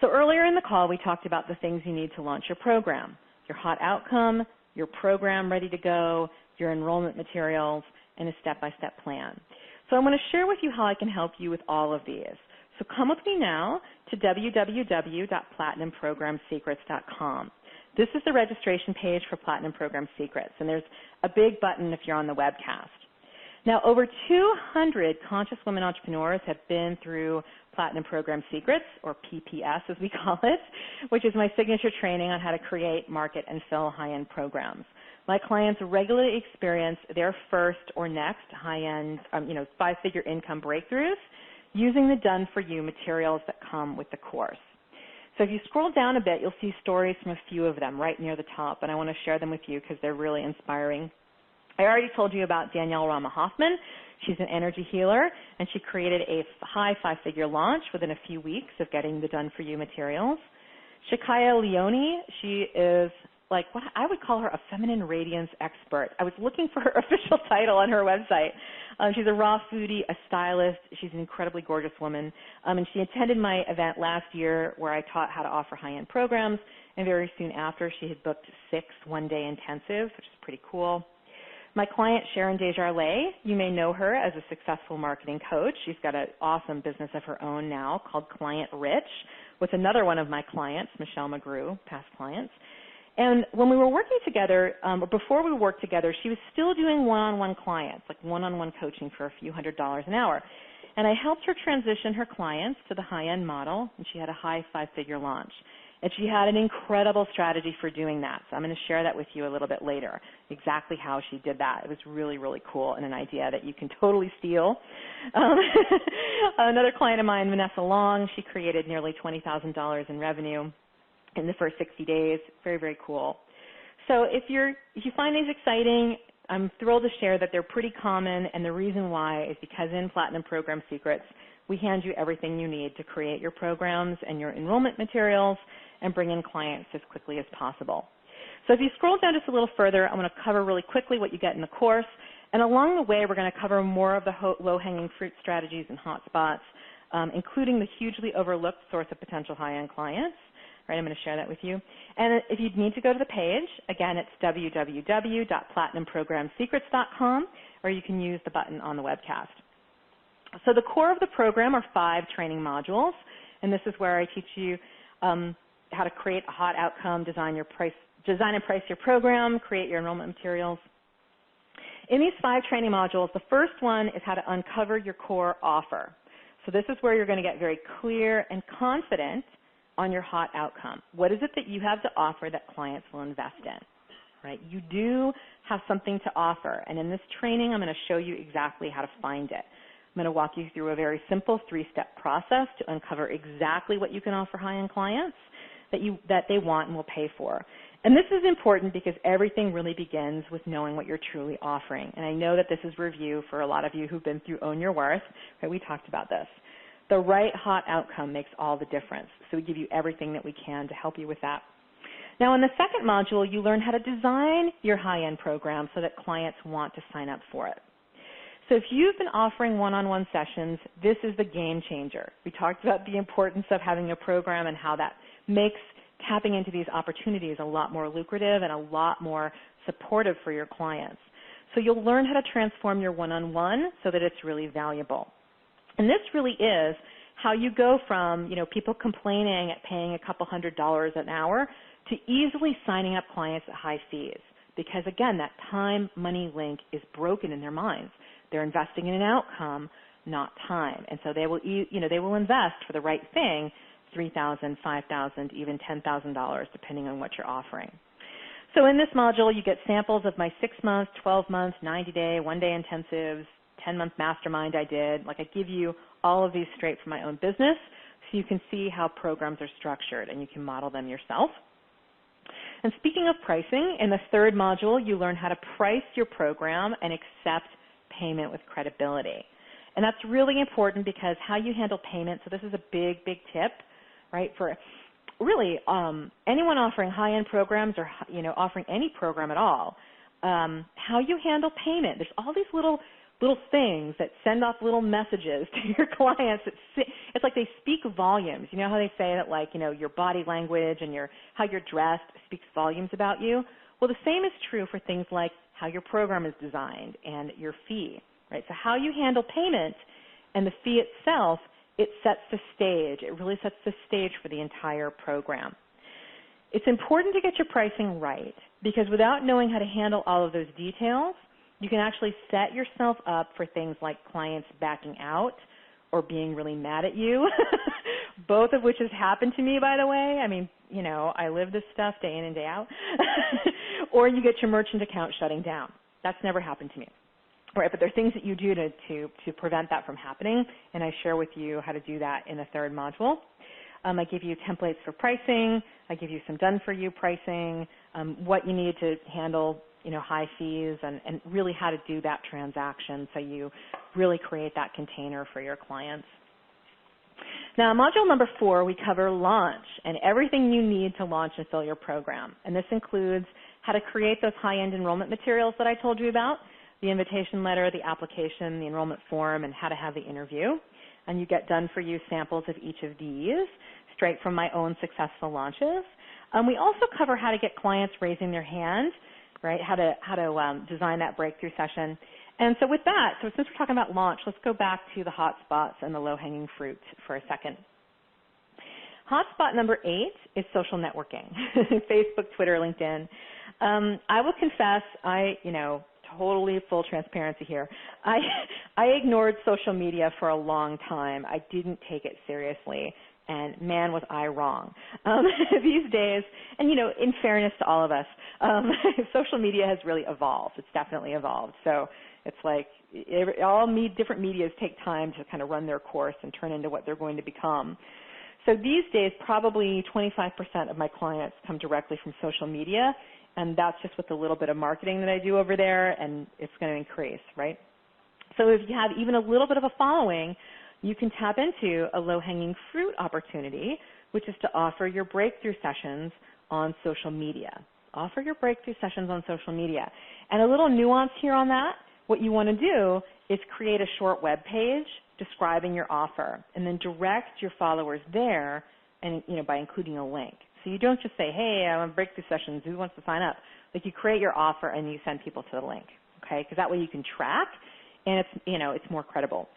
So earlier in the call, we talked about the things you need to launch your program: your hot outcome, your program ready to go, your enrollment materials, and a step-by-step plan. So I'm going to share with you how I can help you with all of these. So come with me now to www.platinumprogramsecrets.com. This is the registration page for Platinum Program Secrets, and there's a big button if you're on the webcast. Now, over 200 conscious women entrepreneurs have been through Platinum Program Secrets, or PPS as we call it, which is my signature training on how to create, market, and fill high-end programs. My clients regularly experience their first or next high-end, 5-figure income breakthroughs using the done-for-you materials that come with the course. So if you scroll down a bit, you'll see stories from a few of them right near the top, and I want to share them with you because they're really inspiring. I already told you about Danielle Rama Hoffman. She's an energy healer, and she created a high 5-figure launch within a few weeks of getting the done-for-you materials. Shakaya Leone, she is what I would call her a feminine radiance expert. I was looking for her official title on her website. She's a raw foodie, a stylist. She's an incredibly gorgeous woman. And she attended my event last year where I taught how to offer high-end programs. And very soon after, she had booked 6 one-day intensives, which is pretty cool. My client, Sharon Desjardins, you may know her as a successful marketing coach. She's got an awesome business of her own now called Client Rich with another one of my clients, Michelle McGrew, past clients. And when we were working together, or before we worked together, she was still doing one-on-one clients, like one-on-one coaching for a few $100s an hour. And I helped her transition her clients to the high-end model, and she had a high five-figure launch. And she had an incredible strategy for doing that. So I'm going to share that with you a little bit later, exactly how she did that. It was really, really cool and an idea that you can totally steal. Another client of mine, Vanessa Long, she created nearly $20,000 in revenue in the first 60 days. Very, very cool. So if you find these exciting, I'm thrilled to share that they're pretty common, and the reason why is because in Platinum Program Secrets, we hand you everything you need to create your programs and your enrollment materials and bring in clients as quickly as possible. So if you scroll down just a little further, I'm going to cover really quickly what you get in the course, and along the way, we're going to cover more of the low-hanging fruit strategies and hotspots, including the hugely overlooked source of potential high-end clients. Right, I'm going to share that with you. And if you need to go to the page, again, it's www.platinumprogramsecrets.com, or you can use the button on the webcast. So the core of the program are 5 training modules, and this is where I teach you how to create a hot outcome, design and price your program, create your enrollment materials. In these 5 training modules, the first one is how to uncover your core offer. So this is where you're going to get very clear and confident on your hot outcome. What is it that you have to offer that clients will invest in? Right? You do have something to offer, and in this training, I'm going to show you exactly how to find it. I'm going to walk you through a very simple 3-step process to uncover exactly what you can offer high-end clients that they want and will pay for. And this is important because everything really begins with knowing what you're truly offering. And I know that this is review for a lot of you who've been through Own Your Worth. Right? We talked about this. The right hot outcome makes all the difference. So we give you everything that we can to help you with that. Now in the second module, you learn how to design your high-end program so that clients want to sign up for it. So if you've been offering one-on-one sessions, this is the game changer. We talked about the importance of having a program and how that makes tapping into these opportunities a lot more lucrative and a lot more supportive for your clients. So you'll learn how to transform your one-on-one so that it's really valuable. And this really is how you go from, people complaining at paying a couple $100s an hour to easily signing up clients at high fees. Because again, that time-money link is broken in their minds. They're investing in an outcome, not time. And so they will, they will invest for the right thing, $3,000, $5,000, even $10,000, depending on what you're offering. So in this module, you get samples of my 6-month, 12-month, 90-day, one-day intensives, 10-month mastermind I did. Like I give you all of these straight from my own business so you can see how programs are structured and you can model them yourself. And speaking of pricing, in the third module, you learn how to price your program and accept payment with credibility. And that's really important because how you handle payment, so this is a big, big tip, right, for really anyone offering high-end programs or, offering any program at all, how you handle payment. There's all these little things that send off little messages to your clients. It's like they speak volumes. You know how they say that, like, your body language and how you're dressed speaks volumes about you? Well, the same is true for things like how your program is designed and your fee, right? So how you handle payment and the fee itself, it sets the stage. It really sets the stage for the entire program. It's important to get your pricing right because without knowing how to handle all of those details, you can actually set yourself up for things like clients backing out or being really mad at you, both of which has happened to me, by the way. I mean, I live this stuff day in and day out. Or you get your merchant account shutting down. That's never happened to me. Right, but there are things that you do to prevent that from happening, and I share with you how to do that in the third module. I give you templates for pricing. I give you some done-for-you pricing, what you need to handle high fees and really how to do that transaction so you really create that container for your clients. Now, module number 4, we cover launch and everything you need to launch and fill your program. And this includes how to create those high-end enrollment materials that I told you about, the invitation letter, the application, the enrollment form, and how to have the interview. And you get done-for-you samples of each of these straight from my own successful launches. We also cover how to get clients raising their hand right? How to design that breakthrough session. And so with that, so since we're talking about launch, let's go back to the hot spots and the low-hanging fruit for a second. Hotspot number 8 is social networking, Facebook, Twitter, LinkedIn. I will confess, totally full transparency here. I ignored social media for a long time. I didn't take it seriously, and man, was I wrong. These days, and in fairness to all of us, social media has really evolved. It's definitely evolved. So it's like different medias take time to kind of run their course and turn into what they're going to become. So these days, probably 25% of my clients come directly from social media, and that's just with a little bit of marketing that I do over there, and it's going to increase, right? So if you have even a little bit of a following, you can tap into a low-hanging fruit opportunity, which is to offer your breakthrough sessions on social media. Offer your breakthrough sessions on social media. And a little nuance here on that, what you want to do is create a short web page describing your offer, and then direct your followers there, and by including a link. So you don't just say, hey, I want breakthrough sessions, who wants to sign up? Like, you create your offer and you send people to the link, okay? Because that way you can track, and it's more credible.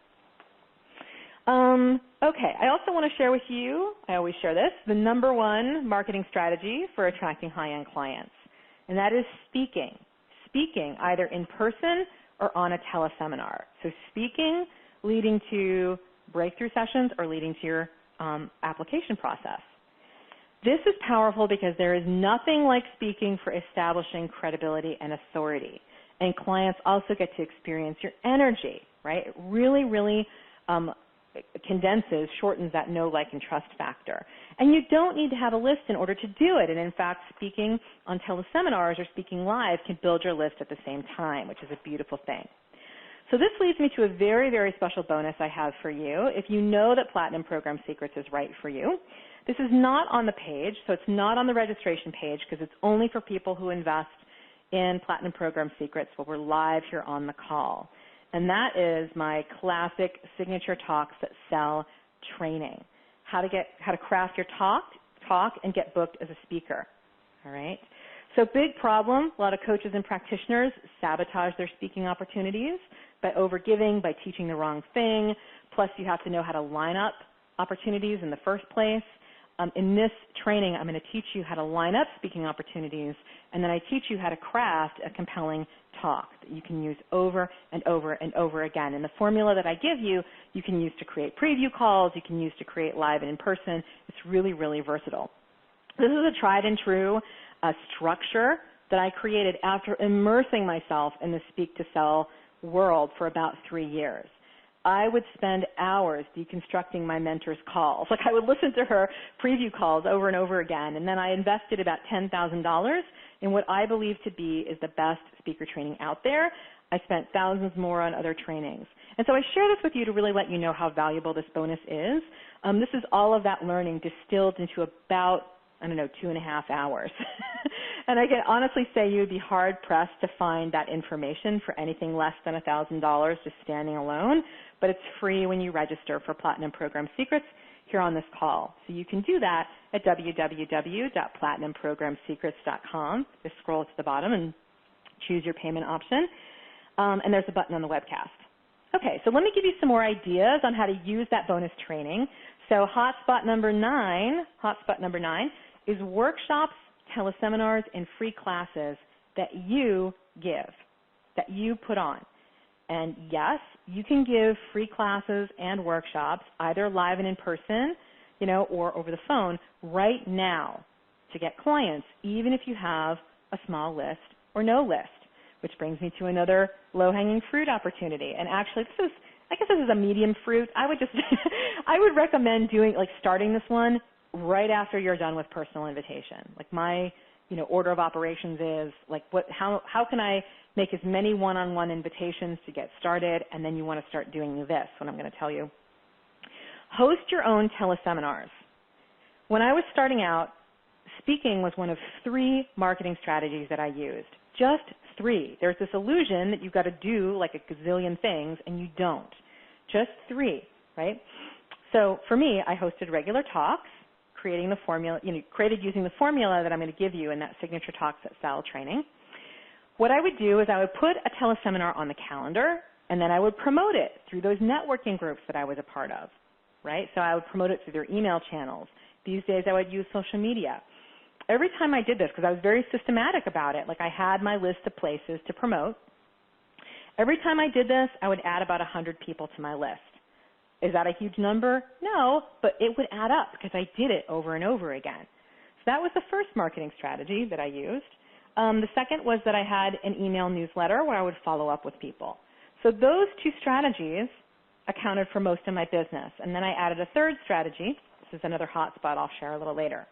Okay, I also want to share with you, I always share this, the number one marketing strategy for attracting high-end clients, and that is speaking. Speaking either in person or on a teleseminar. So speaking leading to breakthrough sessions or leading to your application process. This is powerful because there is nothing like speaking for establishing credibility and authority. And clients also get to experience your energy, right? It really, really condenses, shortens that know, like, and trust factor. And you don't need to have a list in order to do it. And in fact, speaking on teleseminars or speaking live can build your list at the same time, which is a beautiful thing. So this leads me to a very, very special bonus I have for you. If you know that Platinum Program Secrets is right for you, this is not on the page, so it's not on the registration page because it's only for people who invest in Platinum Program Secrets while we're live here on the call. And that is my classic signature talks that sell training. How to craft your talk and get booked as a speaker. All right? So big problem, a lot of coaches and practitioners sabotage their speaking opportunities by overgiving, by teaching the wrong thing. Plus, you have to know how to line up opportunities in the first place. In this training, I'm going to teach you how to line up speaking opportunities, and then I teach you how to craft a compelling talk that you can use over and over and over again. And the formula that I give you, you can use to create preview calls, you can use to create live and in person. It's really, really versatile. This is a tried and true structure that I created after immersing myself in the Speak to Sell world for about 3 years. I would spend hours deconstructing my mentor's calls. Like, I would listen to her preview calls over and over again, and then I invested about $10,000 in what I believe to be is the best speaker training out there. I spent thousands more on other trainings. And so I share this with you to really let you know how valuable this bonus is. This is all of that learning distilled into about, 2.5 hours. And I can honestly say you would be hard-pressed to find that information for anything less than $1,000 just standing alone, but it's free when you register for Platinum Program Secrets here on this call. So you can do that at www.platinumprogramsecrets.com. Just scroll to the bottom and choose your payment option, and there's a button on the webcast. Okay, so let me give you some more ideas on how to use that bonus training. So hotspot number 9 is workshops, teleseminars, and free classes that you give, that you put on. And yes, you can give free classes and workshops, either live and in person, or over the phone right now to get clients, even if you have a small list or no list, which brings me to another low-hanging fruit opportunity. And actually, I guess this is a medium fruit. I would recommend starting this one right after you're done with personal invitation. Like, my order of operations is how can I make as many one-on-one invitations to get started, and then you want to start doing this, what I'm going to tell you. Host your own teleseminars. When I was starting out, speaking was one of 3 marketing strategies that I used. Just 3. There's this illusion that you've got to do like a gazillion things, and you don't. Just 3, right? So for me, I hosted regular talks, created using the formula that I'm going to give you in that signature talks that sell training. what I would do is I would put a teleseminar on the calendar, and then I would promote it through those networking groups that I was a part of, right? So I would promote it through their email channels. These days I would use social media. Every time I did this, because I was very systematic about it, like I had my list of places to promote, every time I did this, I would add about 100 people to my list. Is that a huge number? No, but it would add up because I did it over and over again. So that was the first marketing strategy that I used. The second was that I had an email newsletter where I would follow up with people. So those two strategies accounted for most of my business. And then I added a third strategy. This is another hot spot I'll share a little later.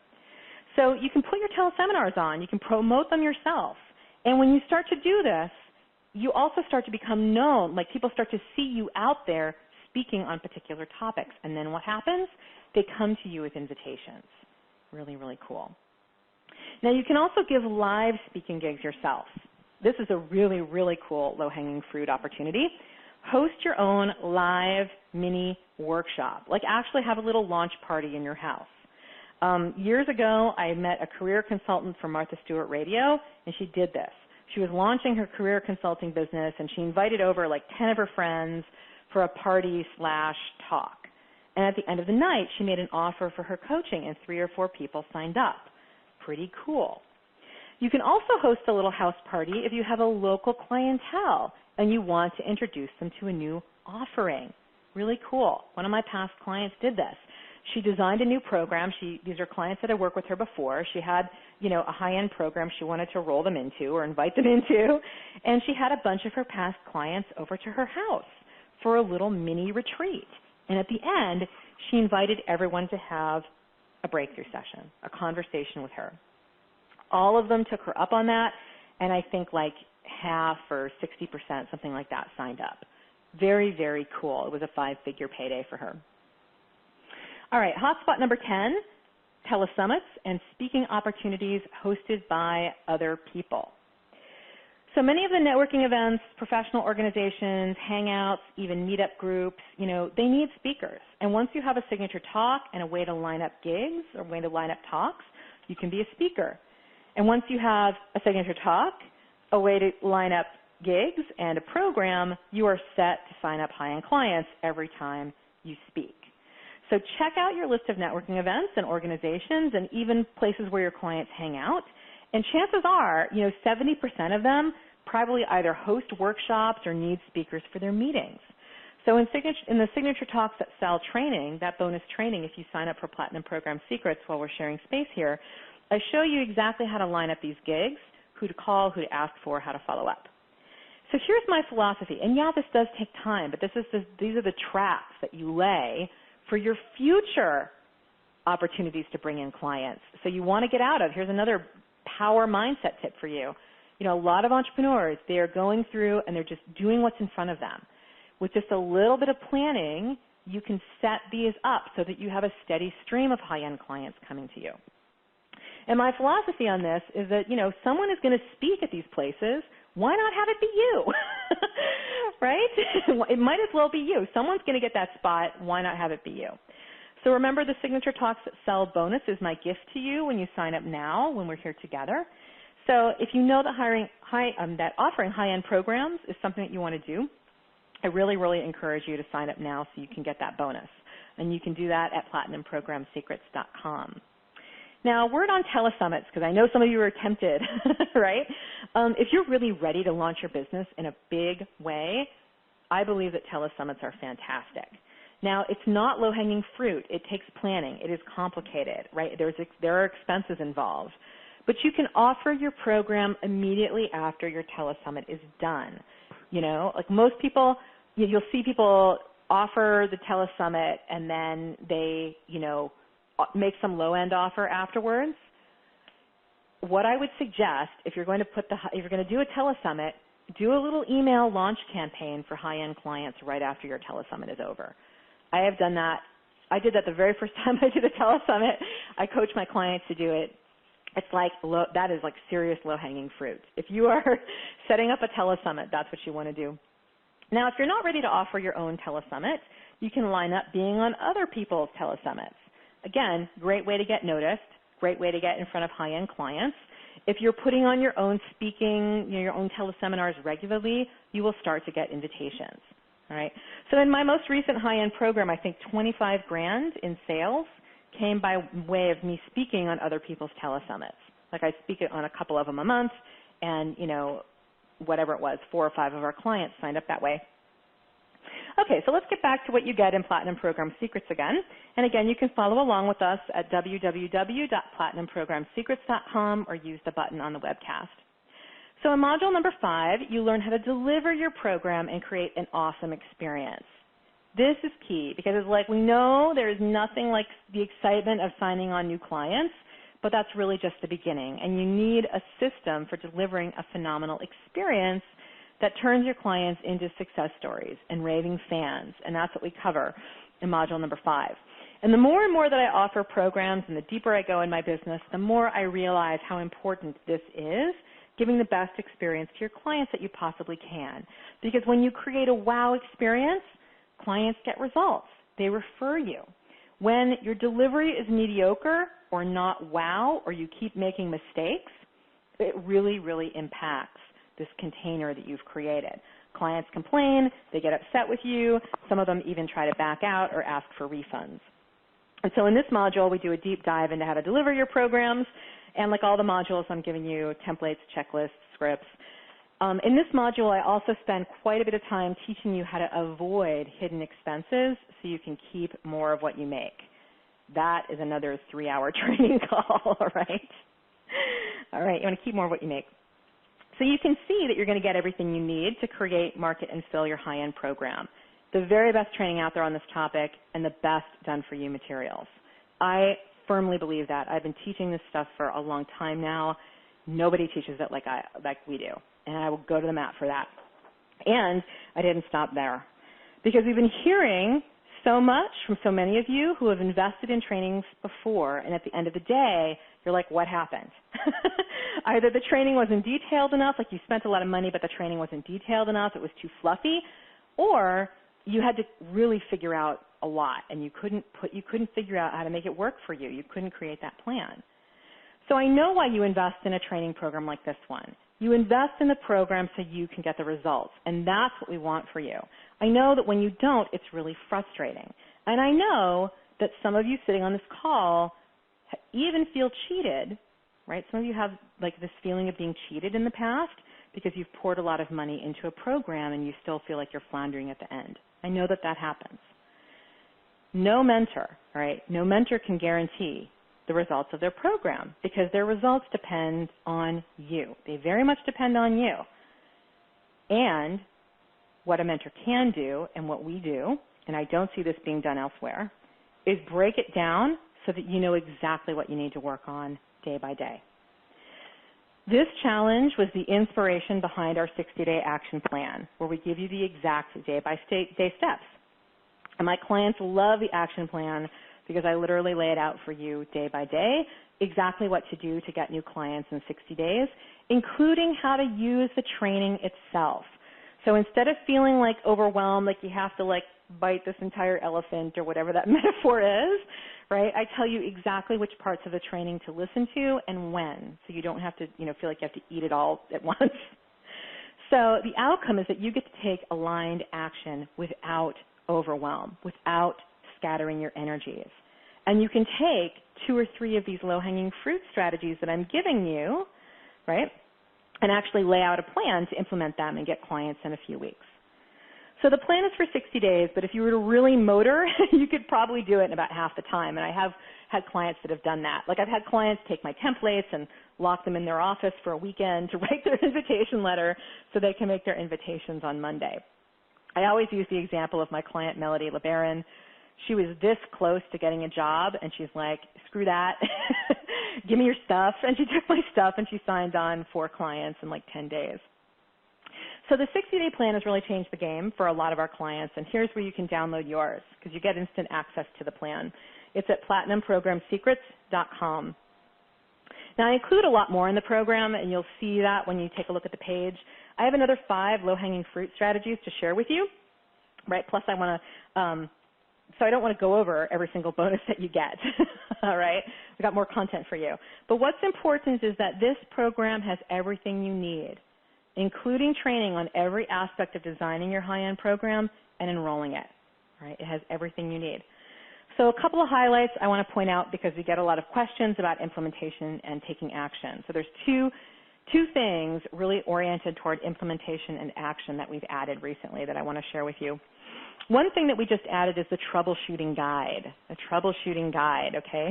So you can put your teleseminars on. You can promote them yourself. And when you start to do this, you also start to become known. Like people start to see you out there speaking on particular topics. And then what happens? They come to you with invitations. Really, really cool. Now you can also give live speaking gigs yourself. This is a really, really cool low-hanging fruit opportunity. Host your own live mini workshop. Like actually have a little launch party in your house. Years ago, I met a career consultant from Martha Stewart Radio, and she did this. She was launching her career consulting business, and she invited over like 10 of her friends for a party/talk. And at the end of the night, she made an offer for her coaching, and 3 or 4 people signed up. Pretty cool. You can also host a little house party if you have a local clientele and you want to introduce them to a new offering. Really cool. One of my past clients did this. She designed a new program. These are clients that I worked with her before. She had, a high-end program she wanted to roll them into or invite them into, and she had a bunch of her past clients over to her house for a little mini retreat. And at the end, she invited everyone to have a breakthrough session, a conversation with her. All of them took her up on that, and I think like half or 60%, something like that, signed up. Very, very cool. It was a 5-figure payday for her. All right, hotspot number 10, telesummits and speaking opportunities hosted by other people. So many of the networking events, professional organizations, hangouts, even meetup groups, they need speakers. And once you have a signature talk and a way to line up gigs or a way to line up talks, you can be a speaker. And once you have a signature talk, a way to line up gigs, and a program, you are set to sign up high-end clients every time you speak. So check out your list of networking events and organizations and even places where your clients hang out. And chances are, 70% of them probably either host workshops or need speakers for their meetings. So in the Signature Talks That Sell training, that bonus training, if you sign up for Platinum Program Secrets while we're sharing space here, I show you exactly how to line up these gigs, who to call, who to ask for, how to follow up. So here's my philosophy. And yeah, this does take time, but these are the traps that you lay for your future opportunities to bring in clients. So you want to get out of. Here's another power mindset tip for you. A lot of entrepreneurs, they are going through and they're just doing what's in front of them. With just a little bit of planning, you can set these up so that you have a steady stream of high-end clients coming to you. And my philosophy on this is that, someone is going to speak at these places. Why not have it be you? Right? It might as well be you. Someone's going to get that spot. Why not have it be you? So remember, the Signature Talks That Sell bonus is my gift to you when you sign up now, when we're here together. So if you know that offering high-end programs is something that you want to do, I really, really encourage you to sign up now so you can get that bonus. And you can do that at PlatinumProgramSecrets.com. Now, a word on telesummits, because I know some of you are tempted, right? If you're really ready to launch your business in a big way, I believe that telesummits are fantastic. Now, it's not low-hanging fruit. It takes planning. It is complicated, right? There are expenses involved. But you can offer your program immediately after your telesummit is done. Like most people, you'll see people offer the telesummit and then they, make some low-end offer afterwards. What I would suggest, if you're going to do a telesummit, do a little email launch campaign for high-end clients right after your telesummit is over. I have done that. I did that the very first time I did a telesummit. I coach my clients to do it. It's like that is like serious low-hanging fruit. If you are setting up a telesummit, that's what you want to do. Now, if you're not ready to offer your own telesummit, you can line up being on other people's telesummits. Again, great way to get noticed, great way to get in front of high-end clients. If you're putting on your own speaking, your own teleseminars regularly, you will start to get invitations. All right. So in my most recent high-end program, I think 25 grand in sales came by way of me speaking on other people's telesummits. Like I speak on a couple of them a month, and whatever it was, 4 or 5 of our clients signed up that way. Okay, so let's get back to what you get in Platinum Program Secrets again. And again, you can follow along with us at www.platinumprogramsecrets.com or use the button on the webcast. So in module number 5, you learn how to deliver your program and create an awesome experience. This is key because it's like we know there is nothing like the excitement of signing on new clients, but that's really just the beginning. And you need a system for delivering a phenomenal experience that turns your clients into success stories and raving fans, and that's what we cover in module number 5. And the more and more that I offer programs and the deeper I go in my business, the more I realize how important this is, giving the best experience to your clients that you possibly can. Because when you create a wow experience, clients get results. They refer you. When your delivery is mediocre or not wow, or you keep making mistakes, it really, really impacts this container that you've created. Clients complain, they get upset with you, some of them even try to back out or ask for refunds. And so in this module, we do a deep dive into how to deliver your programs, and like all the modules, I'm giving you templates, checklists, scripts. In this module, I also spend quite a bit of time teaching you how to avoid hidden expenses so you can keep more of what you make. That is another 3-hour training call, all right? All right, you want to keep more of what you make. So you can see that you're going to get everything you need to create, market, and fill your high-end program. The very best training out there on this topic and the best done-for-you materials. I firmly believe that. I've been teaching this stuff for a long time now. Nobody teaches it like we do, and I will go to the mat for that. And I didn't stop there because we've been hearing so much from so many of you who have invested in trainings before, and at the end of the day, you're like, what happened? Either the training wasn't detailed enough, like you spent a lot of money, but the training wasn't detailed enough, it was too fluffy, or you had to really figure out a lot, and you couldn't figure out how to make it work for you. You couldn't create that plan. So I know why you invest in a training program like this one. You invest in the program so you can get the results, and that's what we want for you. I know that when you don't, it's really frustrating. And I know that some of you sitting on this call even feel cheated, right? Some of you have like this feeling of being cheated in the past because you've poured a lot of money into a program and you still feel like you're floundering at the end. I know that that happens. No mentor, right? No mentor can guarantee the results of their program because their results depend on you. They very much depend on you. And what a mentor can do and what we do, and I don't see this being done elsewhere, is break it down so that you know exactly what you need to work on day by day. This challenge was the inspiration behind our 60-day action plan, where we give you the exact day-by-day steps. And my clients love the action plan because I literally lay it out for you day by day, exactly what to do to get new clients in 60 days, including how to use the training itself. So instead of feeling like overwhelmed, like you have to like bite this entire elephant or whatever that metaphor is, right? I tell you exactly which parts of the training to listen to and when, so you don't have to, feel like you have to eat it all at once. So the outcome is that you get to take aligned action without overwhelm, without scattering your energies. And you can take 2 or 3 of these low-hanging fruit strategies that I'm giving you, right, and actually lay out a plan to implement them and get clients in a few weeks. So the plan is for 60 days, but if you were to really motor, you could probably do it in about half the time. And I have had clients that have done that. Like I've had clients take my templates and lock them in their office for a weekend to write their invitation letter so they can make their invitations on Monday. I always use the example of my client, Melody LeBaron. She was this close to getting a job, and she's like, screw that. Give me your stuff. And she took my stuff, and she signed on 4 clients in like 10 days. So the 60-day plan has really changed the game for a lot of our clients, and here's where you can download yours because you get instant access to the plan. It's at platinumprogramsecrets.com. Now, I include a lot more in the program, and you'll see that when you take a look at the page. I have another 5 low-hanging fruit strategies to share with you, right? Plus, I want to so I don't want to go over every single bonus that you get, all right? We've got more content for you. But what's important is that this program has everything you need, including training on every aspect of designing your high-end program and enrolling it, right? It has everything you need. So a couple of highlights I want to point out because we get a lot of questions about implementation and taking action. So there's two things really oriented toward implementation and action that we've added recently that I want to share with you. One thing that we just added is the troubleshooting guide, okay?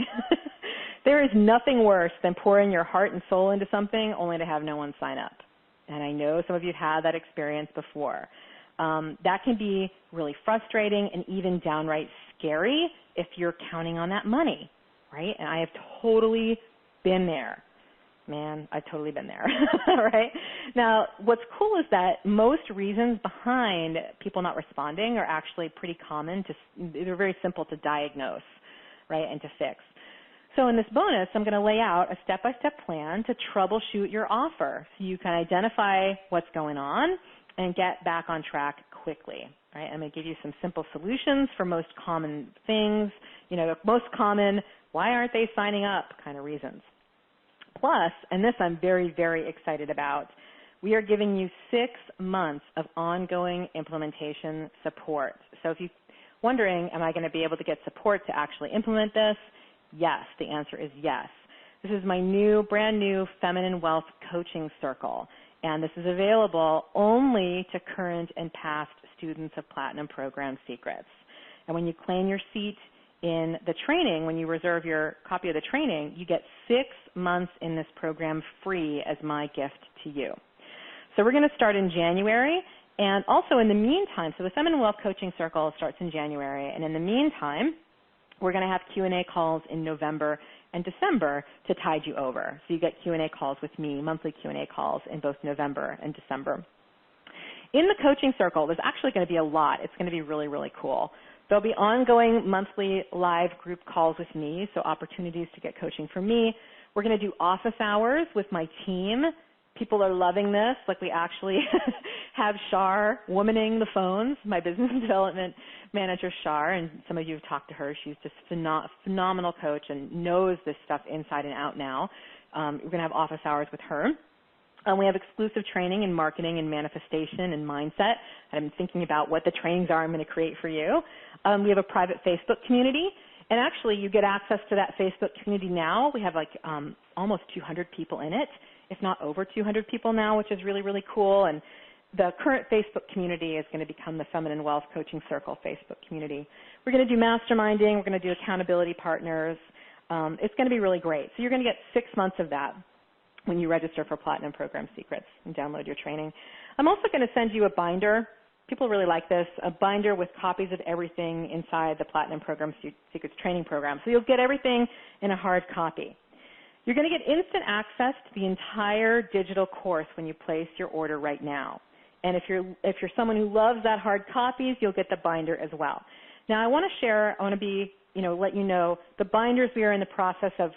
There is nothing worse than pouring your heart and soul into something only to have no one sign up. And I know some of you have had that experience before. That can be really frustrating and even downright scary if you're counting on that money, right? And I have totally been there. Man, I've totally been there, right? Now, what's cool is that most reasons behind people not responding are actually pretty common. They're very simple to diagnose, right, and to fix. So in this bonus, I'm going to lay out a step-by-step plan to troubleshoot your offer so you can identify what's going on and get back on track quickly, right? I'm going to give you some simple solutions for most common things, the most common, why aren't they signing up kind of reasons. Plus, and this I'm very, very excited about, we are giving you 6 months of ongoing implementation support. So if you're wondering, am I going to be able to get support to actually implement this? Yes, the answer is yes. This is my brand new Feminine Wealth Coaching Circle, and this is available only to current and past students of Platinum Program Secrets. And when you claim your seat in the training, when you reserve your copy of the training, you get 6 months in this program free as my gift to you. So we're going to start in January, and also in the meantime, so the Feminine Wealth Coaching Circle starts in January, and in the meantime, we're going to have Q&A calls in November and December to tide you over. So you get Q&A calls with me, monthly Q&A calls in both November and December. In the coaching circle, there's actually going to be a lot. It's going to be really, really cool. There'll be ongoing monthly live group calls with me, so opportunities to get coaching from me. We're going to do office hours with my team. People are loving this. Like, we actually have Shar womaning the phones, my business development manager, Shar, and some of you have talked to her. She's just a phenomenal coach and knows this stuff inside and out now. We're going to have office hours with her. We have exclusive training in marketing and manifestation and mindset. I'm thinking about what the trainings are I'm going to create for you. We have a private Facebook community. And actually, you get access to that Facebook community now. We have almost 200 people in it, if not over 200 people now, which is really, really cool. And the current Facebook community is going to become the Feminine Wealth Coaching Circle Facebook community. We're going to do masterminding. We're going to do accountability partners. It's going to be really great. So you're going to get 6 months of that when you register for Platinum Program Secrets and download your training. I'm also going to send you a binder. People really like this, a binder with copies of everything inside the Platinum Program Secrets training program. So you'll get everything in a hard copy. You're going to get instant access to the entire digital course when you place your order right now. And if you're someone who loves that hard copies, you'll get the binder as well. Now, I want to let you know, the binders, we are in the process of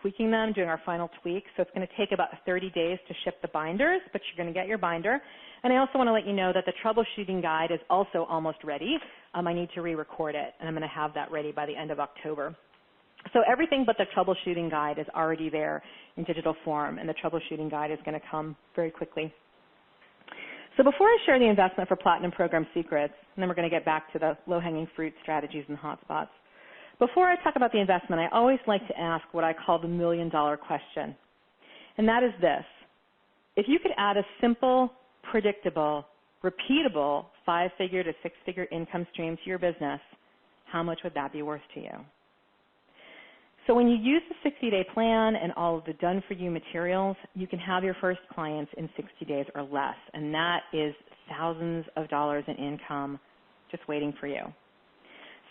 tweaking them, doing our final tweaks. So it's going to take about 30 days to ship the binders, but you're going to get your binder. And I also want to let you know that the troubleshooting guide is also almost ready. I need to re-record it, and I'm going to have that ready by the end of October. So everything but the troubleshooting guide is already there in digital form, and the troubleshooting guide is going to come very quickly. So before I share the investment for Platinum Program Secrets, and then we're going to get back to the low-hanging fruit strategies and hotspots, before I talk about the investment, I always like to ask what I call the million-dollar question, and that is this. If you could add a simple, predictable, repeatable 5-figure to 6-figure income stream to your business, how much would that be worth to you? So when you use the 60-day plan and all of the done-for-you materials, you can have your first clients in 60 days or less, and that is thousands of dollars in income just waiting for you.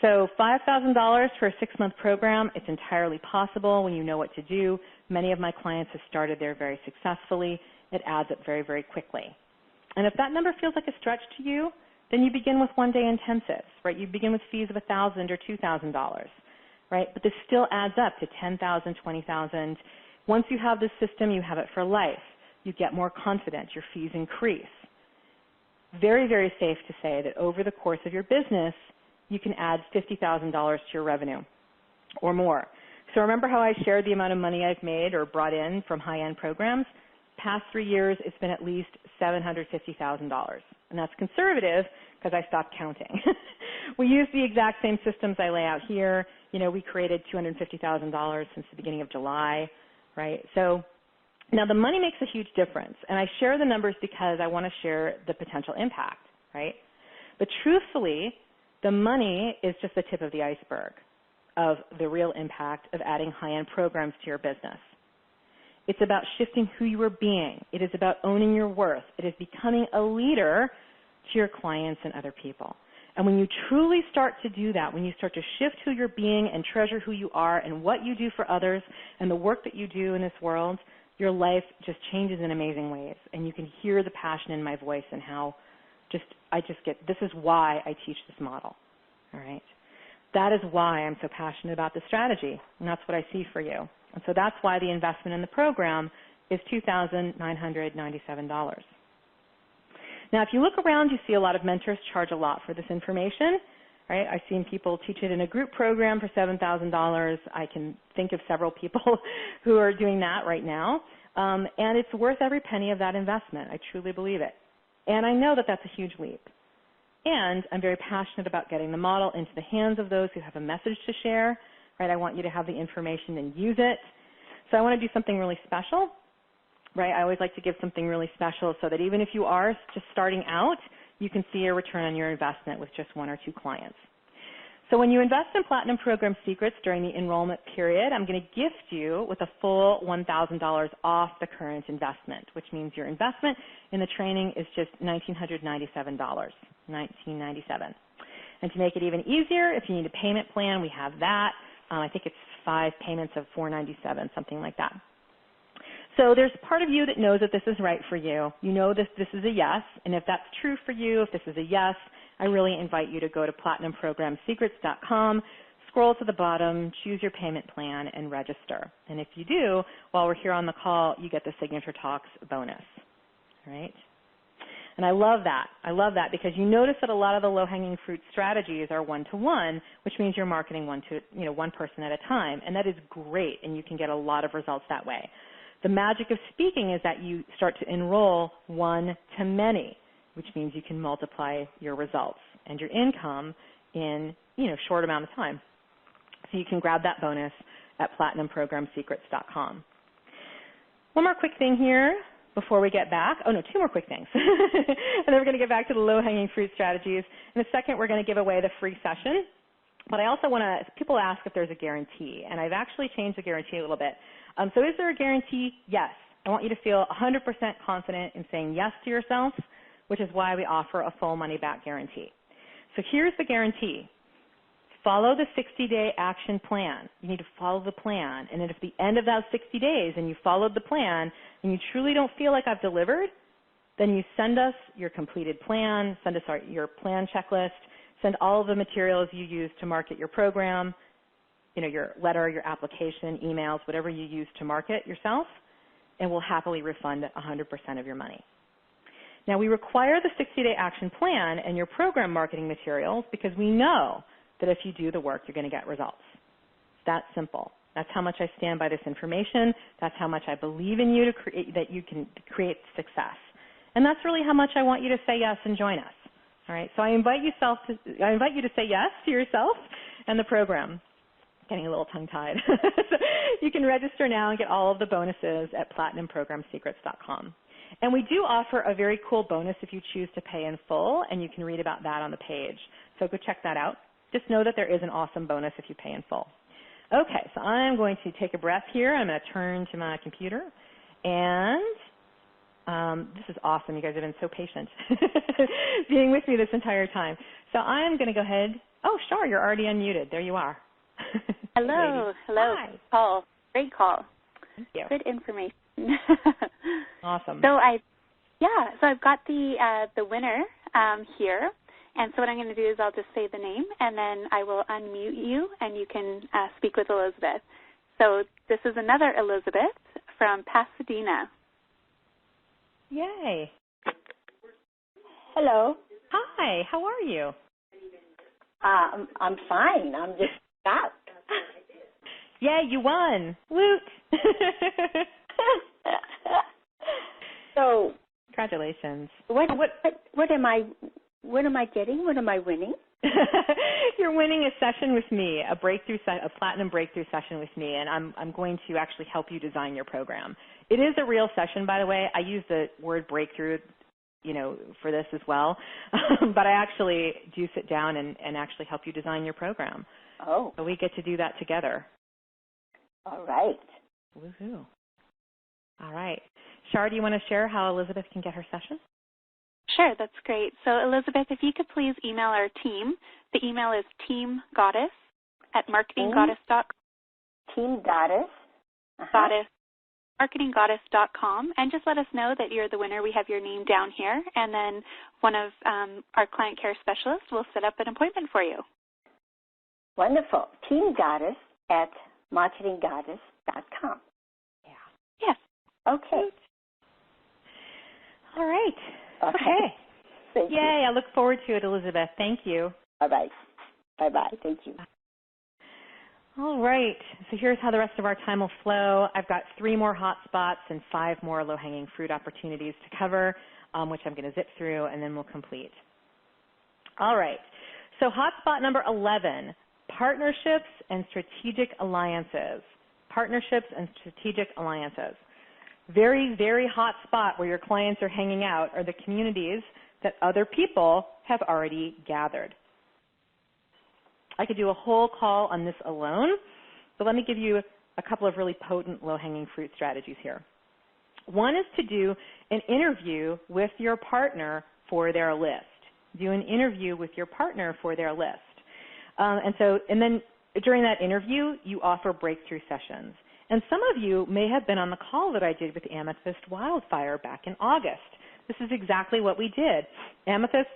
So $5,000 for a 6-month program, it's entirely possible when you know what to do. Many of my clients have started there very successfully. It adds up very, very quickly. And if that number feels like a stretch to you, then you begin with one-day intensives, right? You begin with fees of $1,000 or $2,000, right? But this still adds up to $10,000, $20,000. Once you have this system, you have it for life. You get more confident. Your fees increase. Very, very safe to say that over the course of your business, you can add $50,000 to your revenue or more. So remember how I shared the amount of money I've made or brought in from high-end programs? Past 3 years, it's been at least $750,000. And that's conservative because I stopped counting. We use the exact same systems I lay out here. You know, we created $250,000 since the beginning of July, right? So now the money makes a huge difference. And I share the numbers because I want to share the potential impact, right? But truthfully, the money is just the tip of the iceberg of the real impact of adding high-end programs to your business. It's about shifting who you are being. It is about owning your worth. It is becoming a leader to your clients and other people. And when you truly start to do that, when you start to shift who you're being and treasure who you are and what you do for others and the work that you do in this world, your life just changes in amazing ways. And you can hear the passion in my voice and how this is why I teach this model, all right? That is why I'm so passionate about the strategy, and that's what I see for you. And so that's why the investment in the program is $2,997. Now, if you look around, you see a lot of mentors charge a lot for this information, right? I've seen people teach it in a group program for $7,000. I can think of several people who are doing that right now, and it's worth every penny of that investment. I truly believe it. And I know that that's a huge leap. And I'm very passionate about getting the model into the hands of those who have a message to share, right? I want you to have the information and use it. So I want to do something really special, right? I always like to give something really special so that even if you are just starting out, you can see a return on your investment with just 1 or 2 clients. So when you invest in Platinum Program Secrets during the enrollment period, I'm going to gift you with a full $1,000 off the current investment, which means your investment in the training is just $1,997, $1,997. And to make it even easier, if you need a payment plan, we have that. I think it's 5 payments of $497, something like that. So there's part of you that knows that this is right for you. You know this is a yes, and if that's true for you, if this is a yes, I really invite you to go to PlatinumProgramSecrets.com, scroll to the bottom, choose your payment plan, and register. And if you do, while we're here on the call, you get the Signature Talks bonus, all right? And I love that. I love that because you notice that a lot of the low-hanging fruit strategies are one-to-one, which means you're marketing one person at a time, and that is great, and you can get a lot of results that way. The magic of speaking is that you start to enroll one to many, which means you can multiply your results and your income in short amount of time. So you can grab that bonus at PlatinumProgramSecrets.com. One more quick thing here before we get back. Oh, no, 2 more quick things. And then we're going to get back to the low-hanging fruit strategies. In a second, we're going to give away the free session. But I also want to, people ask if there's a guarantee, and I've actually changed the guarantee a little bit. So is there a guarantee? Yes. I want you to feel 100% confident in saying yes to yourself, which is why we offer a full money-back guarantee. So here's the guarantee. Follow the 60-day action plan. You need to follow the plan. And if at the end of those 60 days and you followed the plan and you truly don't feel like I've delivered, then you send us your completed plan, send us your plan checklist, send all of the materials you use to market your program, your letter, your application, emails, whatever you use to market yourself, and we'll happily refund 100% of your money. Now, we require the 60-day action plan and your program marketing materials because we know that if you do the work, you're going to get results. It's that simple. That's how much I stand by this information. That's how much I believe in you that you can create success. And that's really how much I want you to say yes and join us. All right, so I invite you to say yes to yourself and the program. Getting a little tongue-tied. You can register now and get all of the bonuses at PlatinumProgramSecrets.com. And we do offer a very cool bonus if you choose to pay in full, and you can read about that on the page. So go check that out. Just know that there is an awesome bonus if you pay in full. Okay, so I'm going to take a breath here. I'm going to turn to my computer. And this is awesome. You guys have been so patient being with me this entire time. So I'm going to go ahead. Oh, sure, you're already unmuted. There you are. Hello. Hello. Hi. Call. Great call. Thank you. Good information. Awesome. So I've got the winner here, and so what I'm going to do is I'll just say the name, and then I will unmute you, and you can speak with Elizabeth. So this is another Elizabeth from Pasadena. Yay. Hello. Hi. How are you? I'm fine. I'm just out. Yay, you won. Woot. So, congratulations. What am I getting? What am I winning? You're winning a session with me, a platinum breakthrough session with me, and I'm going to actually help you design your program. It is a real session, by the way. I use the word breakthrough, for this as well, but I actually do sit down and actually help you design your program. Oh. So we get to do that together. All right. Woohoo. All right. Shar, do you want to share how Elizabeth can get her session? Sure, that's great. So, Elizabeth, if you could please email our team. The email is teamgoddess@marketinggoddess.com. Team Goddess. Goddess. marketinggoddess.com, and just let us know that you're the winner. We have your name down here, and then one of our client care specialists will set up an appointment for you. Wonderful. Team Goddess at marketinggoddess.com. Yeah. Yes. Okay. All right. Okay. Thank Yay, you. I look forward to it, Elizabeth. Thank you. Bye-bye. Bye-bye. Thank you. All right. So here's how the rest of our time will flow. I've got 3 more hot spots and 5 more low-hanging fruit opportunities to cover, which I'm going to zip through, and then we'll complete. All right. So hot spot number 11, partnerships and strategic alliances. Partnerships and strategic alliances. Very, very hot spot where your clients are hanging out are the communities that other people have already gathered. I could do a whole call on this alone, but let me give you a couple of really potent low-hanging fruit strategies here. One is to do an interview with your partner for their list. Do an interview with your partner for their list. And then during that interview, you offer breakthrough sessions. And some of you may have been on the call that I did with Amethyst Wildfire back in August. This is exactly what we did. Amethyst,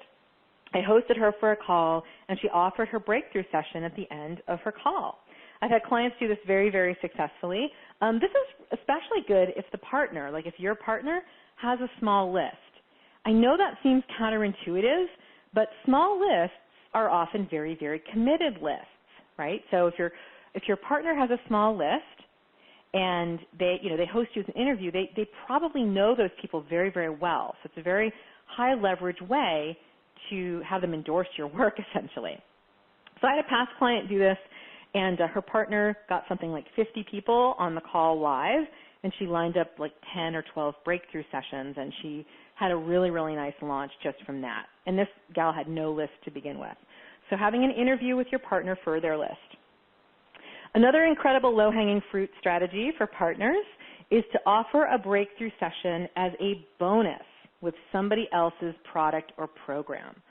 I hosted her for a call, and she offered her breakthrough session at the end of her call. I've had clients do this very, very successfully. This is especially good if the partner, like if your partner has a small list. I know that seems counterintuitive, but small lists are often very, very committed lists, right? So if your partner has a small list, and they host you as an interview, they probably know those people very, very well. So it's a very high leverage way to have them endorse your work, essentially. So I had a past client do this, and her partner got something like 50 people on the call live, and she lined up like 10 or 12 breakthrough sessions, and she had a really, really nice launch just from that. And this gal had no list to begin with. So having an interview with your partner for their list. Another incredible low-hanging fruit strategy for partners is to offer a breakthrough session as a bonus with somebody else's product or program.